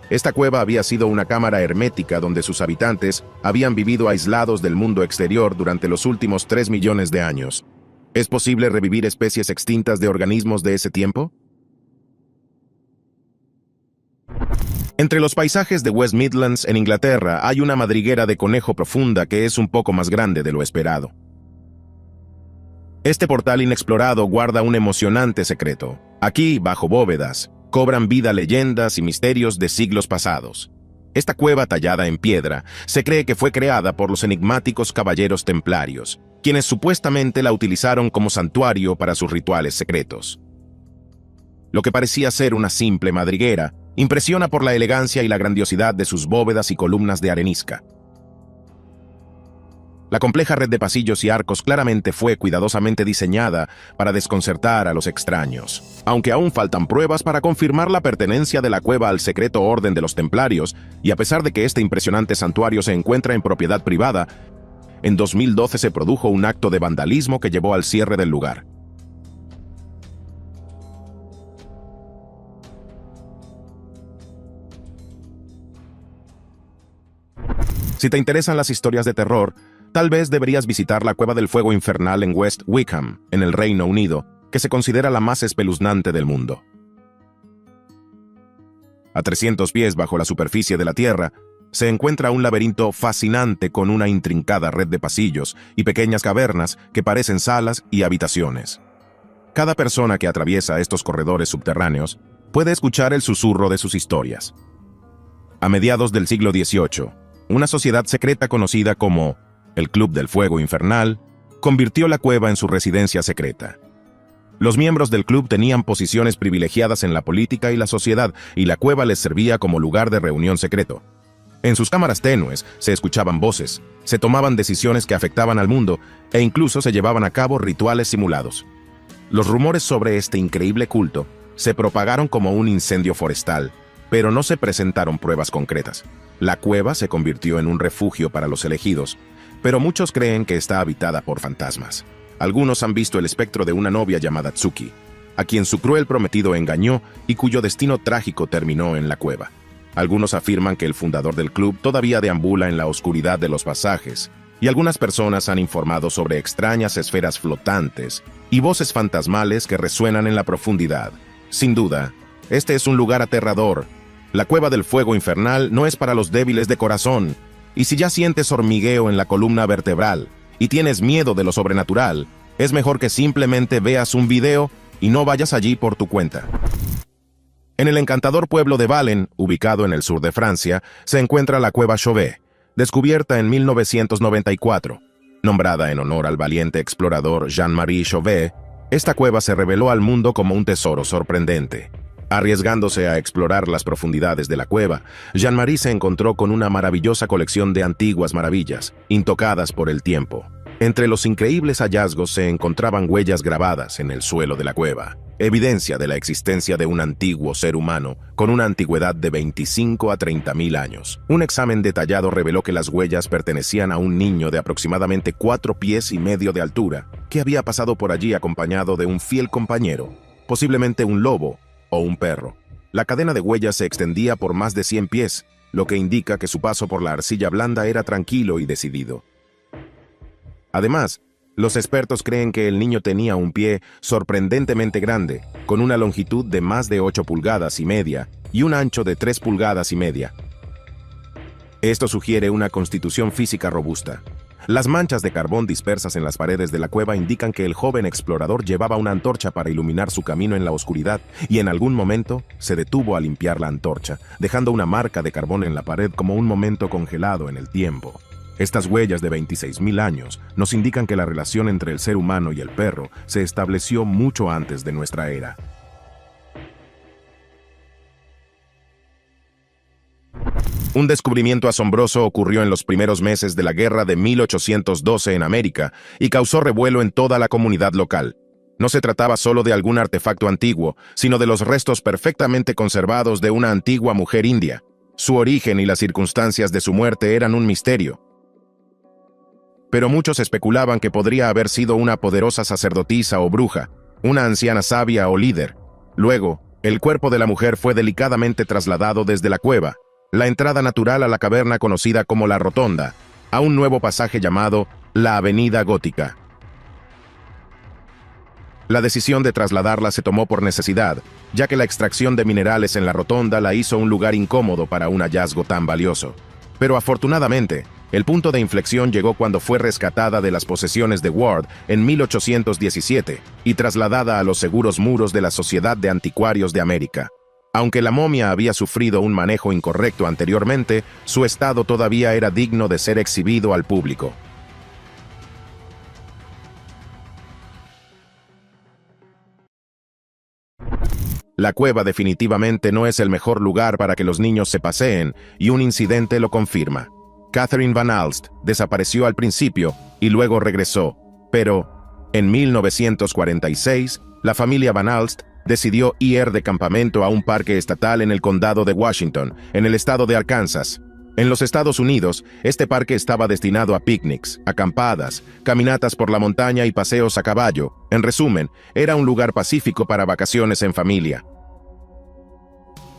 Esta cueva había sido una cámara hermética donde sus habitantes habían vivido aislados del mundo exterior durante los últimos 3 millones de años. ¿Es posible revivir especies extintas de organismos de ese tiempo? Entre los paisajes de West Midlands, en Inglaterra, hay una madriguera de conejo profunda que es un poco más grande de lo esperado. Este portal inexplorado guarda un emocionante secreto. Aquí, bajo bóvedas, cobran vida leyendas y misterios de siglos pasados. Esta cueva tallada en piedra se cree que fue creada por los enigmáticos caballeros templarios, quienes supuestamente la utilizaron como santuario para sus rituales secretos. Lo que parecía ser una simple madriguera impresiona por la elegancia y la grandiosidad de sus bóvedas y columnas de arenisca. La compleja red de pasillos y arcos claramente fue cuidadosamente diseñada para desconcertar a los extraños. Aunque aún faltan pruebas para confirmar la pertenencia de la cueva al secreto orden de los templarios, y a pesar de que este impresionante santuario se encuentra en propiedad privada, en 2012 se produjo un acto de vandalismo que llevó al cierre del lugar. Si te interesan las historias de terror, tal vez deberías visitar la Cueva del Fuego Infernal en West Wickham, en el Reino Unido, que se considera la más espeluznante del mundo. A 300 pies bajo la superficie de la Tierra, se encuentra un laberinto fascinante con una intrincada red de pasillos y pequeñas cavernas que parecen salas y habitaciones. Cada persona que atraviesa estos corredores subterráneos puede escuchar el susurro de sus historias. A mediados del siglo XVIII, una sociedad secreta conocida como el Club del Fuego Infernal convirtió la cueva en su residencia secreta. Los miembros del club tenían posiciones privilegiadas en la política y la sociedad, y la cueva les servía como lugar de reunión secreto. En sus cámaras tenues se escuchaban voces, se tomaban decisiones que afectaban al mundo e incluso se llevaban a cabo rituales simulados. Los rumores sobre este increíble culto se propagaron como un incendio forestal, pero no se presentaron pruebas concretas. La cueva se convirtió en un refugio para los elegidos, pero muchos creen que está habitada por fantasmas. Algunos han visto el espectro de una novia llamada Tsuki, a quien su cruel prometido engañó y cuyo destino trágico terminó en la cueva. Algunos afirman que el fundador del club todavía deambula en la oscuridad de los pasajes, y algunas personas han informado sobre extrañas esferas flotantes y voces fantasmales que resuenan en la profundidad. Sin duda, este es un lugar aterrador. La Cueva del Fuego Infernal no es para los débiles de corazón, y si ya sientes hormigueo en la columna vertebral y tienes miedo de lo sobrenatural, es mejor que simplemente veas un video y no vayas allí por tu cuenta. En el encantador pueblo de Valen, ubicado en el sur de Francia, se encuentra la Cueva Chauvet, descubierta en 1994. Nombrada en honor al valiente explorador Jean-Marie Chauvet, esta cueva se reveló al mundo como un tesoro sorprendente. Arriesgándose a explorar las profundidades de la cueva, Jean-Marie se encontró con una maravillosa colección de antiguas maravillas, intocadas por el tiempo. Entre los increíbles hallazgos se encontraban huellas grabadas en el suelo de la cueva, evidencia de la existencia de un antiguo ser humano con una antigüedad de 25 a 30.000 años. Un examen detallado reveló que las huellas pertenecían a un niño de aproximadamente 4 pies y medio de altura, que había pasado por allí acompañado de un fiel compañero, posiblemente un lobo o un perro. La cadena de huellas se extendía por más de 100 pies, lo que indica que su paso por la arcilla blanda era tranquilo y decidido. Además, los expertos creen que el niño tenía un pie sorprendentemente grande, con una longitud de más de 8 pulgadas y media y un ancho de 3,5 pulgadas. Esto sugiere una constitución física robusta. Las manchas de carbón dispersas en las paredes de la cueva indican que el joven explorador llevaba una antorcha para iluminar su camino en la oscuridad y en algún momento se detuvo a limpiar la antorcha, dejando una marca de carbón en la pared como un momento congelado en el tiempo. Estas huellas de 26,000 años nos indican que la relación entre el ser humano y el perro se estableció mucho antes de nuestra era. Un descubrimiento asombroso ocurrió en los primeros meses de la Guerra de 1812 en América y causó revuelo en toda la comunidad local. No se trataba solo de algún artefacto antiguo, sino de los restos perfectamente conservados de una antigua mujer india. Su origen y las circunstancias de su muerte eran un misterio. Pero muchos especulaban que podría haber sido una poderosa sacerdotisa o bruja, una anciana sabia o líder. Luego, el cuerpo de la mujer fue delicadamente trasladado desde la cueva, la entrada natural a la caverna conocida como la Rotonda, a un nuevo pasaje llamado la Avenida Gótica. La decisión de trasladarla se tomó por necesidad, ya que la extracción de minerales en la Rotonda la hizo un lugar incómodo para un hallazgo tan valioso. Pero afortunadamente, el punto de inflexión llegó cuando fue rescatada de las posesiones de Ward en 1817 y trasladada a los seguros muros de la Sociedad de Anticuarios de América. Aunque la momia había sufrido un manejo incorrecto anteriormente, su estado todavía era digno de ser exhibido al público. La cueva definitivamente no es el mejor lugar para que los niños se paseen, y un incidente lo confirma. Catherine Van Alst desapareció al principio y luego regresó, pero en 1946, la familia Van Alst decidió ir de campamento a un parque estatal en el condado de Washington, en el estado de Arkansas. En los Estados Unidos, este parque estaba destinado a picnics, acampadas, caminatas por la montaña y paseos a caballo. En resumen, era un lugar pacífico para vacaciones en familia.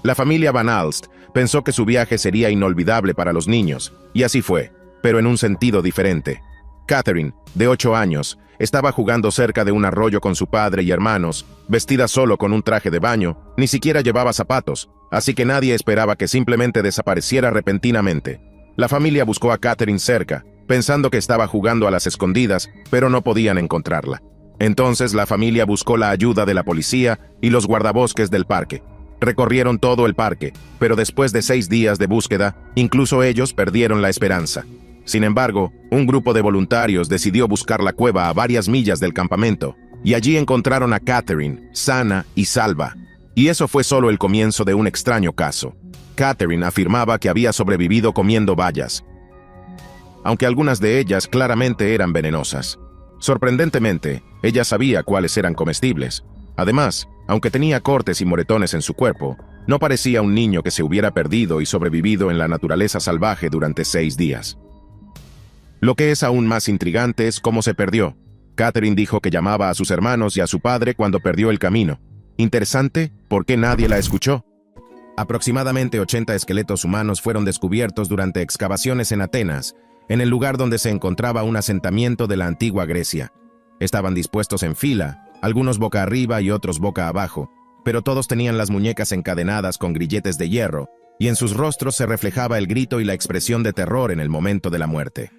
La familia Van Alst pensó que su viaje sería inolvidable para los niños, y así fue, pero en un sentido diferente. Catherine, de 8 años, estaba jugando cerca de un arroyo con su padre y hermanos, vestida solo con un traje de baño, ni siquiera llevaba zapatos, así que nadie esperaba que simplemente desapareciera repentinamente. La familia buscó a Catherine cerca, pensando que estaba jugando a las escondidas, pero no podían encontrarla. Entonces la familia buscó la ayuda de la policía y los guardabosques del parque. Recorrieron todo el parque, pero después de 6 días de búsqueda, incluso ellos perdieron la esperanza. Sin embargo, un grupo de voluntarios decidió buscar la cueva a varias millas del campamento, y allí encontraron a Catherine, sana y salva. Y eso fue solo el comienzo de un extraño caso. Catherine afirmaba que había sobrevivido comiendo bayas, aunque algunas de ellas claramente eran venenosas. Sorprendentemente, ella sabía cuáles eran comestibles. Además, aunque tenía cortes y moretones en su cuerpo, no parecía un niño que se hubiera perdido y sobrevivido en la naturaleza salvaje durante 6 días. Lo que es aún más intrigante es cómo se perdió. Catherine dijo que llamaba a sus hermanos y a su padre cuando perdió el camino. Interesante, ¿por qué nadie la escuchó? Aproximadamente 80 esqueletos humanos fueron descubiertos durante excavaciones en Atenas, en el lugar donde se encontraba un asentamiento de la antigua Grecia. Estaban dispuestos en fila, algunos boca arriba y otros boca abajo, pero todos tenían las muñecas encadenadas con grilletes de hierro, y en sus rostros se reflejaba el grito y la expresión de terror en el momento de la muerte.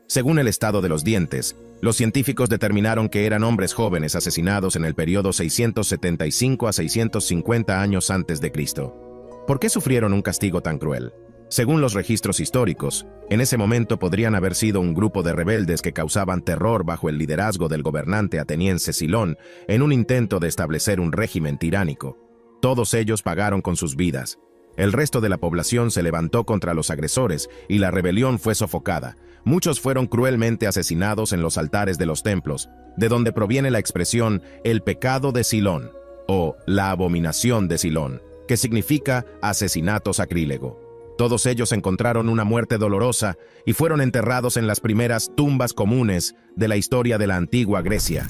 Según el estado de los dientes, los científicos determinaron que eran hombres jóvenes asesinados en el periodo 675 a 650 años antes de Cristo. ¿Por qué sufrieron un castigo tan cruel? Según los registros históricos, en ese momento podrían haber sido un grupo de rebeldes que causaban terror bajo el liderazgo del gobernante ateniense Silón en un intento de establecer un régimen tiránico. Todos ellos pagaron con sus vidas. El resto de la población se levantó contra los agresores y la rebelión fue sofocada. Muchos fueron cruelmente asesinados en los altares de los templos, de donde proviene la expresión el pecado de Silón o la abominación de Silón, que significa asesinato sacrílego. Todos ellos encontraron una muerte dolorosa y fueron enterrados en las primeras tumbas comunes de la historia de la antigua Grecia.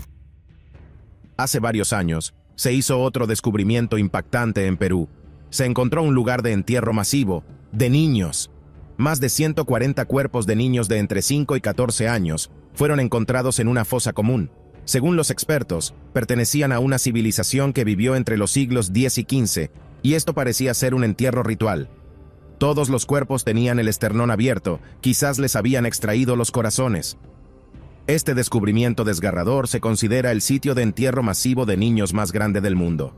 Hace varios años, se hizo otro descubrimiento impactante en Perú. Se encontró un lugar de entierro masivo, de niños. Más de 140 cuerpos de niños de entre 5 y 14 años fueron encontrados en una fosa común. Según los expertos, pertenecían a una civilización que vivió entre los siglos X y XV Y esto parecía ser un entierro ritual. Todos los cuerpos tenían el esternón abierto, quizás les habían extraído los corazones. Este descubrimiento desgarrador se considera el sitio de entierro masivo de niños más grande del mundo.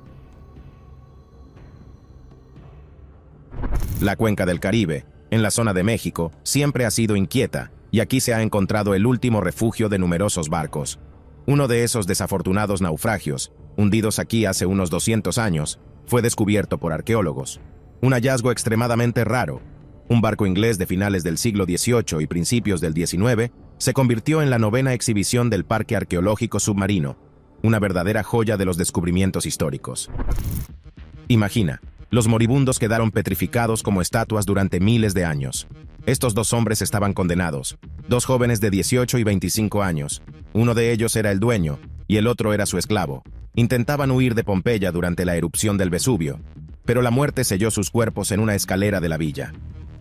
La cuenca del Caribe, en la zona de México, siempre ha sido inquieta, y aquí se ha encontrado el último refugio de numerosos barcos. Uno de esos desafortunados naufragios, hundidos aquí hace unos 200 años, fue descubierto por arqueólogos. Un hallazgo extremadamente raro. Un barco inglés de finales del siglo XVIII y principios del XIX se convirtió en la 9ª exhibición del Parque Arqueológico Submarino, una verdadera joya de los descubrimientos históricos. Imagina, los moribundos quedaron petrificados como estatuas durante miles de años. Estos 2 hombres estaban condenados, 2 jóvenes de 18 y 25 años. Uno de ellos era el dueño, y el otro era su esclavo. Intentaban huir de Pompeya durante la erupción del Vesubio, pero la muerte selló sus cuerpos en una escalera de la villa.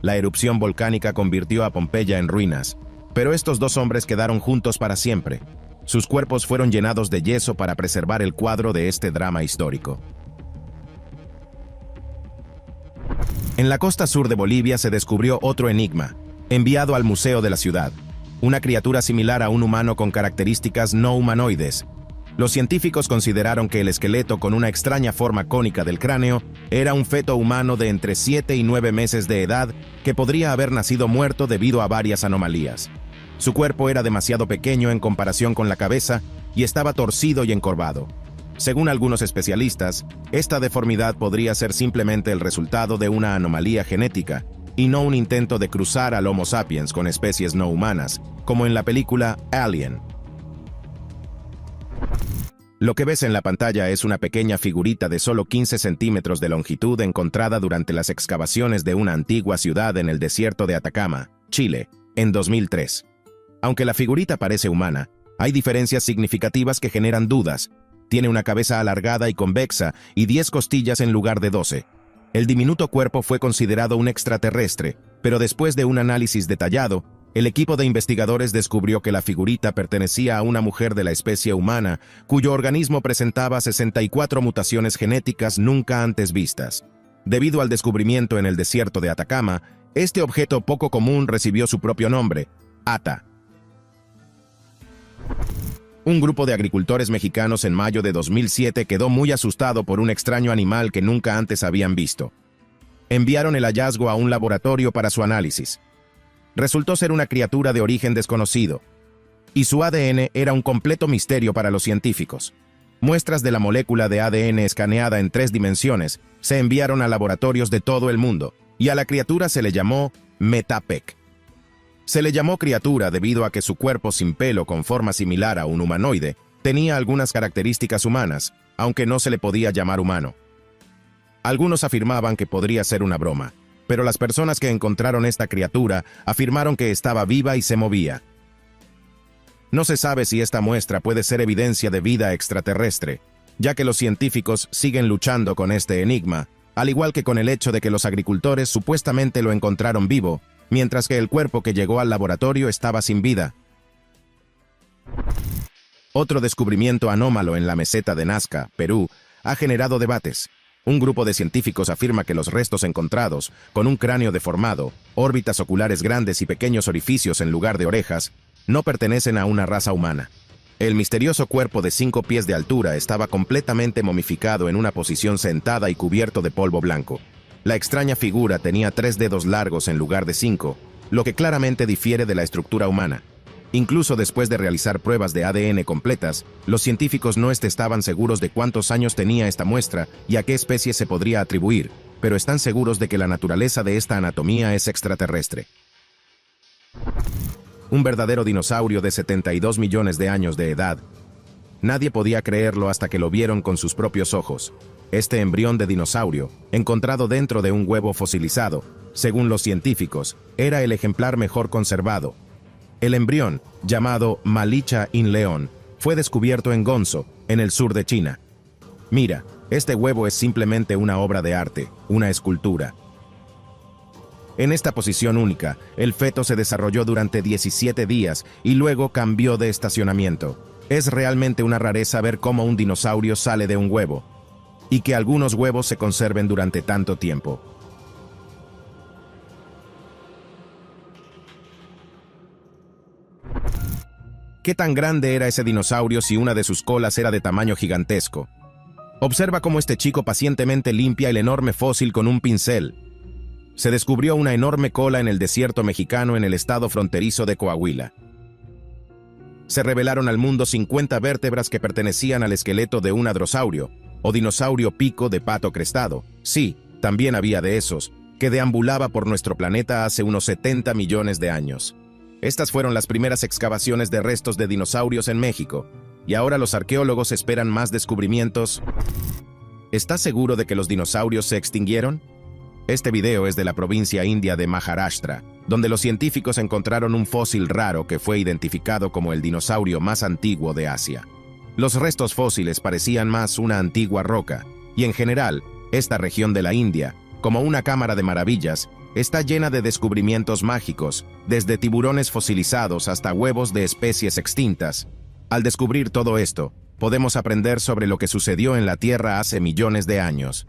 La erupción volcánica convirtió a Pompeya en ruinas, pero estos 2 hombres quedaron juntos para siempre. Sus cuerpos fueron llenados de yeso para preservar el cuadro de este drama histórico. En la costa sur de Bolivia se descubrió otro enigma, enviado al museo de la ciudad. Una criatura similar a un humano con características no humanoides. Los científicos consideraron que el esqueleto con una extraña forma cónica del cráneo era un feto humano de entre 7 y 9 meses de edad que podría haber nacido muerto debido a varias anomalías. Su cuerpo era demasiado pequeño en comparación con la cabeza y estaba torcido y encorvado. Según algunos especialistas, esta deformidad podría ser simplemente el resultado de una anomalía genética y no un intento de cruzar al Homo sapiens con especies no humanas, como en la película Alien. Lo que ves en la pantalla es una pequeña figurita de solo 15 centímetros de longitud encontrada durante las excavaciones de una antigua ciudad en el desierto de Atacama, Chile, en 2003. Aunque la figurita parece humana, hay diferencias significativas que generan dudas. Tiene una cabeza alargada y convexa y 10 costillas en lugar de 12. El diminuto cuerpo fue considerado un extraterrestre, pero después de un análisis detallado, el equipo de investigadores descubrió que la figurita pertenecía a una mujer de la especie humana, cuyo organismo presentaba 64 mutaciones genéticas nunca antes vistas. Debido al descubrimiento en el desierto de Atacama, este objeto poco común recibió su propio nombre, Ata. Un grupo de agricultores mexicanos en mayo de 2007 quedó muy asustado por un extraño animal que nunca antes habían visto. Enviaron el hallazgo a un laboratorio para su análisis. Resultó ser una criatura de origen desconocido, y su ADN era un completo misterio para los científicos. Muestras de la molécula de ADN escaneada en 3 dimensiones se enviaron a laboratorios de todo el mundo, y a la criatura se le llamó Metapec. Se le llamó criatura debido a que su cuerpo sin pelo con forma similar a un humanoide tenía algunas características humanas, aunque no se le podía llamar humano. Algunos afirmaban que podría ser una broma, pero las personas que encontraron esta criatura afirmaron que estaba viva y se movía. No se sabe si esta muestra puede ser evidencia de vida extraterrestre, ya que los científicos siguen luchando con este enigma, al igual que con el hecho de que los agricultores supuestamente lo encontraron vivo, mientras que el cuerpo que llegó al laboratorio estaba sin vida. Otro descubrimiento anómalo en la meseta de Nazca, Perú, ha generado debates. Un grupo de científicos afirma que los restos encontrados, con un cráneo deformado, órbitas oculares grandes y pequeños orificios en lugar de orejas, no pertenecen a una raza humana. El misterioso cuerpo de 5 pies de altura estaba completamente momificado en una posición sentada y cubierto de polvo blanco. La extraña figura tenía 3 dedos largos en lugar de 5, lo que claramente difiere de la estructura humana. Incluso después de realizar pruebas de ADN completas, los científicos no estaban seguros de cuántos años tenía esta muestra y a qué especie se podría atribuir, pero están seguros de que la naturaleza de esta anatomía es extraterrestre. Un verdadero dinosaurio de 72 millones de años de edad. Nadie podía creerlo hasta que lo vieron con sus propios ojos. Este embrión de dinosaurio, encontrado dentro de un huevo fosilizado, según los científicos, era el ejemplar mejor conservado. El embrión, llamado Malicha in León, fue descubierto en Gonzo, en el sur de China. Mira, este huevo es simplemente una obra de arte, una escultura. En esta posición única, el feto se desarrolló durante 17 días y luego cambió de estacionamiento. Es realmente una rareza ver cómo un dinosaurio sale de un huevo. y que algunos huevos se conserven durante tanto tiempo. ¿Qué tan grande era ese dinosaurio si una de sus colas era de tamaño gigantesco? Observa cómo este chico pacientemente limpia el enorme fósil con un pincel. Se descubrió una enorme cola en el desierto mexicano en el estado fronterizo de Coahuila. Se revelaron al mundo 50 vértebras que pertenecían al esqueleto de un hadrosaurio, o dinosaurio pico de pato crestado. Sí, también había de esos, que deambulaba por nuestro planeta hace unos 70 millones de años. Estas fueron las primeras excavaciones de restos de dinosaurios en México, y ahora los arqueólogos esperan más descubrimientos. ¿Estás seguro de que los dinosaurios se extinguieron? Este video es de la provincia india de Maharashtra, donde los científicos encontraron un fósil raro que fue identificado como el dinosaurio más antiguo de Asia. Los restos fósiles parecían más una antigua roca, y en general, esta región de la India, como una cámara de maravillas, está llena de descubrimientos mágicos, desde tiburones fosilizados hasta huevos de especies extintas. Al descubrir todo esto, podemos aprender sobre lo que sucedió en la Tierra hace millones de años.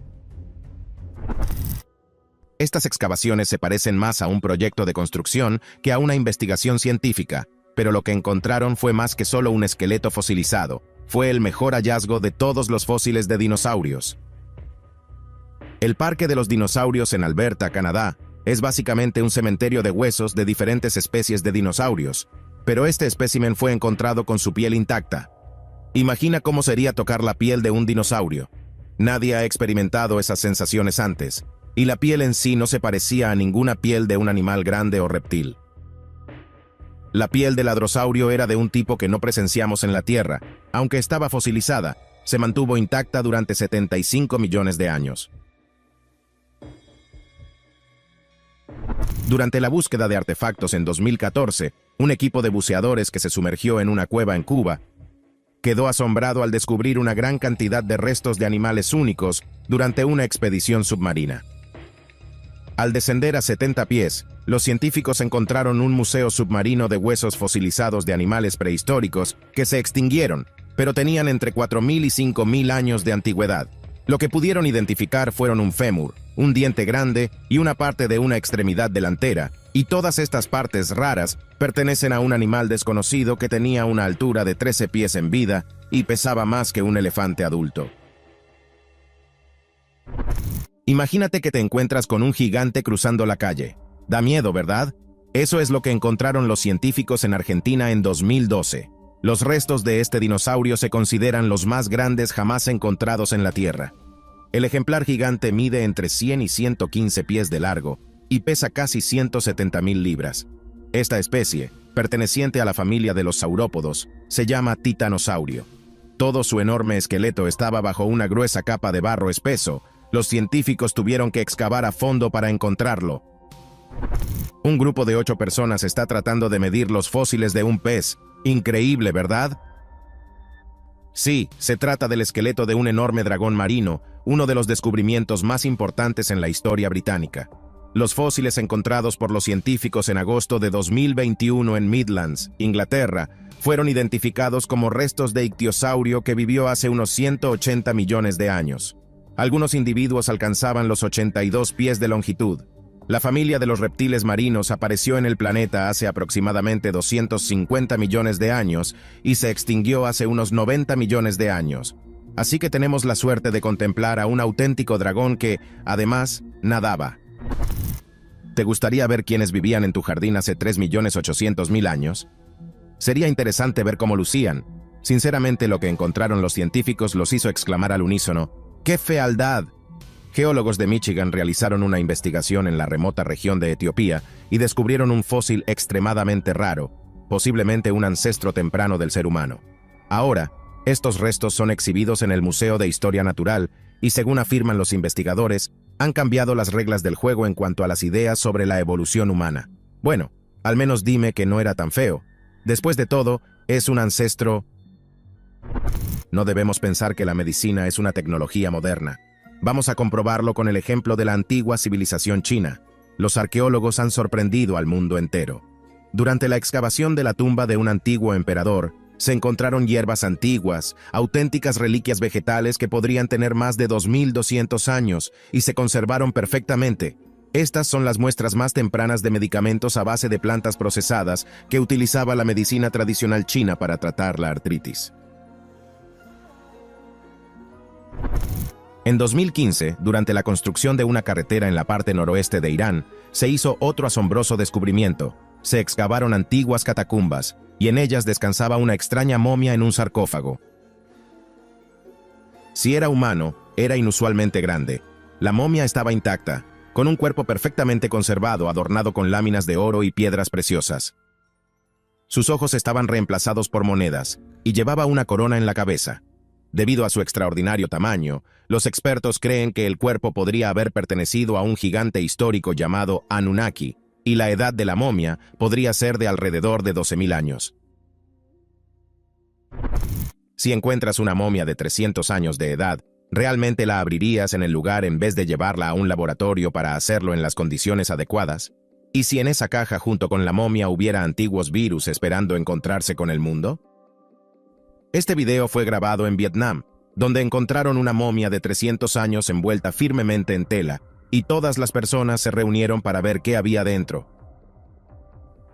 Estas excavaciones se parecen más a un proyecto de construcción que a una investigación científica, pero lo que encontraron fue más que solo un esqueleto fosilizado. Fue el mejor hallazgo de todos los fósiles de dinosaurios. El Parque de los Dinosaurios en Alberta, Canadá, es básicamente un cementerio de huesos de diferentes especies de dinosaurios, pero este espécimen fue encontrado con su piel intacta. Imagina cómo sería tocar la piel de un dinosaurio. Nadie ha experimentado esas sensaciones antes, y la piel en sí no se parecía a ninguna piel de un animal grande o reptil. La piel del hadrosaurio era de un tipo que no presenciamos en la Tierra, aunque estaba fosilizada, se mantuvo intacta durante 75 millones de años. Durante la búsqueda de artefactos en 2014, un equipo de buceadores que se sumergió en una cueva en Cuba quedó asombrado al descubrir una gran cantidad de restos de animales únicos durante una expedición submarina. Al descender a 70 pies, los científicos encontraron un museo submarino de huesos fosilizados de animales prehistóricos que se extinguieron, pero tenían entre 4.000 y 5.000 años de antigüedad. Lo que pudieron identificar fueron un fémur, un diente grande y una parte de una extremidad delantera, y todas estas partes raras pertenecen a un animal desconocido que tenía una altura de 13 pies en vida y pesaba más que un elefante adulto. Imagínate que te encuentras con un gigante cruzando la calle. Da miedo, ¿verdad? Eso es lo que encontraron los científicos en Argentina en 2012. Los restos de este dinosaurio se consideran los más grandes jamás encontrados en la Tierra. El ejemplar gigante mide entre 100 y 115 pies de largo y pesa casi 170.000 libras. Esta especie, perteneciente a la familia de los saurópodos, se llama titanosaurio. Todo su enorme esqueleto estaba bajo una gruesa capa de barro espeso. Los científicos tuvieron que excavar a fondo para encontrarlo. Un grupo de 8 personas está tratando de medir los fósiles de un pez. Increíble, ¿verdad? Sí, se trata del esqueleto de un enorme dragón marino, uno de los descubrimientos más importantes en la historia británica. Los fósiles encontrados por los científicos en agosto de 2021 en Midlands, Inglaterra, fueron identificados como restos de ictiosaurio que vivió hace unos 180 millones de años. Algunos individuos alcanzaban los 82 pies de longitud. La familia de los reptiles marinos apareció en el planeta hace aproximadamente 250 millones de años y se extinguió hace unos 90 millones de años. Así que tenemos la suerte de contemplar a un auténtico dragón que, además, nadaba. ¿Te gustaría ver quiénes vivían en tu jardín hace 3.800.000 años? Sería interesante ver cómo lucían. Sinceramente, lo que encontraron los científicos los hizo exclamar al unísono: ¡qué fealdad! Geólogos de Michigan realizaron una investigación en la remota región de Etiopía y descubrieron un fósil extremadamente raro, posiblemente un ancestro temprano del ser humano. Ahora, estos restos son exhibidos en el Museo de Historia Natural y, según afirman los investigadores, han cambiado las reglas del juego en cuanto a las ideas sobre la evolución humana. Bueno, al menos dime que no era tan feo. Después de todo, es un ancestro. No debemos pensar que la medicina es una tecnología moderna. Vamos a comprobarlo con el ejemplo de la antigua civilización china. Los arqueólogos han sorprendido al mundo entero. Durante la excavación de la tumba de un antiguo emperador, Se encontraron hierbas antiguas, auténticas reliquias vegetales que podrían tener más de 2200 años y se conservaron perfectamente. Estas son las muestras más tempranas de medicamentos a base de plantas procesadas que utilizaba la medicina tradicional china para tratar la artritis. En 2015, durante la construcción de una carretera en la parte noroeste de Irán, se hizo otro asombroso descubrimiento. Se excavaron antiguas catacumbas, y en ellas descansaba una extraña momia en un sarcófago. Si era humano, era inusualmente grande. La momia estaba intacta, con un cuerpo perfectamente conservado adornado con láminas de oro y piedras preciosas. Sus ojos estaban reemplazados por monedas, y llevaba una corona en la cabeza. Debido a su extraordinario tamaño, los expertos creen que el cuerpo podría haber pertenecido a un gigante histórico llamado Anunnaki, y la edad de la momia podría ser de alrededor de 12.000 años. Si encuentras una momia de 300 años de edad, ¿realmente la abrirías en el lugar en vez de llevarla a un laboratorio para hacerlo en las condiciones adecuadas? ¿Y si en esa caja junto con la momia hubiera antiguos virus esperando encontrarse con el mundo? Este video fue grabado en Vietnam, donde encontraron una momia de 300 años envuelta firmemente en tela, y todas las personas se reunieron para ver qué había dentro.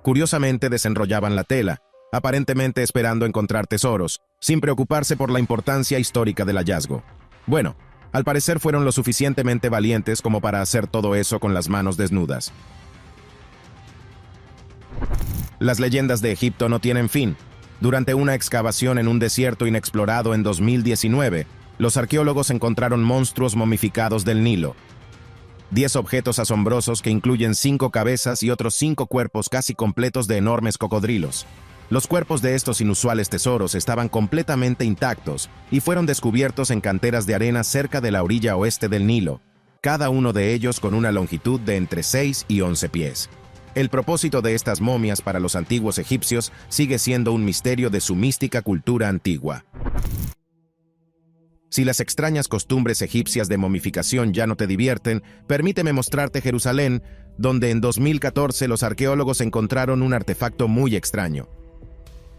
Curiosamente desenrollaban la tela, aparentemente esperando encontrar tesoros, sin preocuparse por la importancia histórica del hallazgo. Bueno, al parecer fueron lo suficientemente valientes como para hacer todo eso con las manos desnudas. Las leyendas de Egipto no tienen fin. Durante una excavación en un desierto inexplorado en 2019, los arqueólogos encontraron monstruos momificados del Nilo. 10 objetos asombrosos que incluyen 5 cabezas y otros 5 cuerpos casi completos de enormes cocodrilos. Los cuerpos de estos inusuales tesoros estaban completamente intactos y fueron descubiertos en canteras de arena cerca de la orilla oeste del Nilo, cada uno de ellos con una longitud de entre 6 y 11 pies. El propósito de estas momias para los antiguos egipcios sigue siendo un misterio de su mística cultura antigua. Si las extrañas costumbres egipcias de momificación ya no te divierten, permíteme mostrarte Jerusalén, donde en 2014 los arqueólogos encontraron un artefacto muy extraño.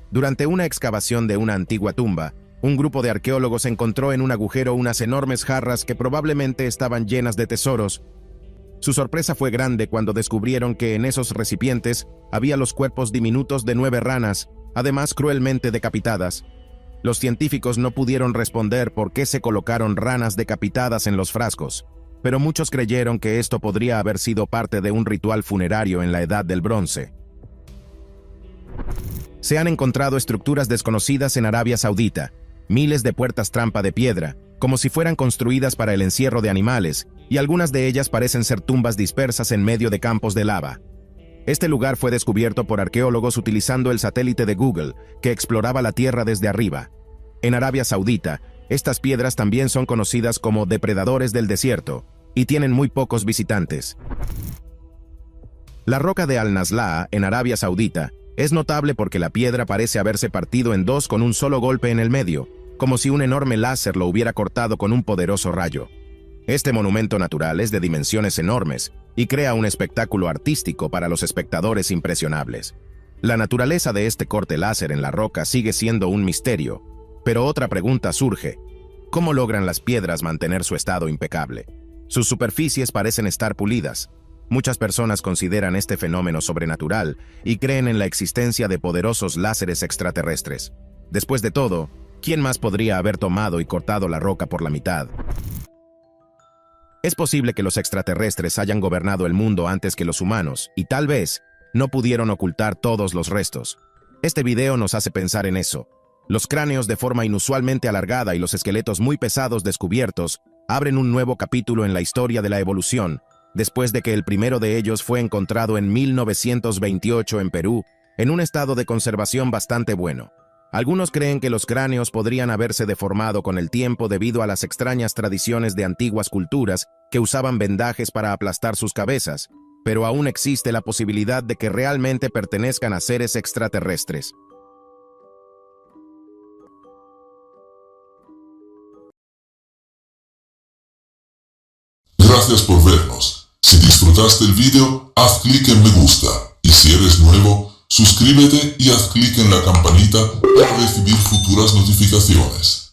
Durante una excavación de una antigua tumba, un grupo de arqueólogos encontró en un agujero unas enormes jarras que probablemente estaban llenas de tesoros. Su sorpresa fue grande cuando descubrieron que en esos recipientes había los cuerpos diminutos de 9 ranas, además cruelmente decapitadas. Los científicos no pudieron responder por qué se colocaron ranas decapitadas en los frascos, pero muchos creyeron que esto podría haber sido parte de un ritual funerario en la Edad del Bronce. Se han encontrado estructuras desconocidas en Arabia Saudita, miles de puertas trampa de piedra, como si fueran construidas para el encierro de animales, y algunas de ellas parecen ser tumbas dispersas en medio de campos de lava. Este lugar fue descubierto por arqueólogos utilizando el satélite de Google, que exploraba la Tierra desde arriba. En Arabia Saudita, estas piedras también son conocidas como depredadores del desierto, y tienen muy pocos visitantes. La roca de Al-Nazlaa, en Arabia Saudita, es notable porque la piedra parece haberse partido en dos con un solo golpe en el medio, como si un enorme láser lo hubiera cortado con un poderoso rayo. Este monumento natural es de dimensiones enormes y crea un espectáculo artístico para los espectadores impresionables. La naturaleza de este corte láser en la roca sigue siendo un misterio, pero otra pregunta surge: ¿cómo logran las piedras mantener su estado impecable? Sus superficies parecen estar pulidas. Muchas personas consideran este fenómeno sobrenatural y creen en la existencia de poderosos láseres extraterrestres. Después de todo, ¿quién más podría haber tomado y cortado la roca por la mitad? Es posible que los extraterrestres hayan gobernado el mundo antes que los humanos, y tal vez no pudieron ocultar todos los restos. Este video nos hace pensar en eso. Los cráneos de forma inusualmente alargada y los esqueletos muy pesados descubiertos abren un nuevo capítulo en la historia de la evolución, después de que el primero de ellos fue encontrado en 1928 en Perú, en un estado de conservación bastante bueno. Algunos creen que los cráneos podrían haberse deformado con el tiempo debido a las extrañas tradiciones de antiguas culturas que usaban vendajes para aplastar sus cabezas, pero aún existe la posibilidad de que realmente pertenezcan a seres extraterrestres. Gracias por vernos. Si disfrutaste el video, haz clic en me gusta. Y si eres nuevo, Suscríbete y haz clic en la campanita para recibir futuras notificaciones.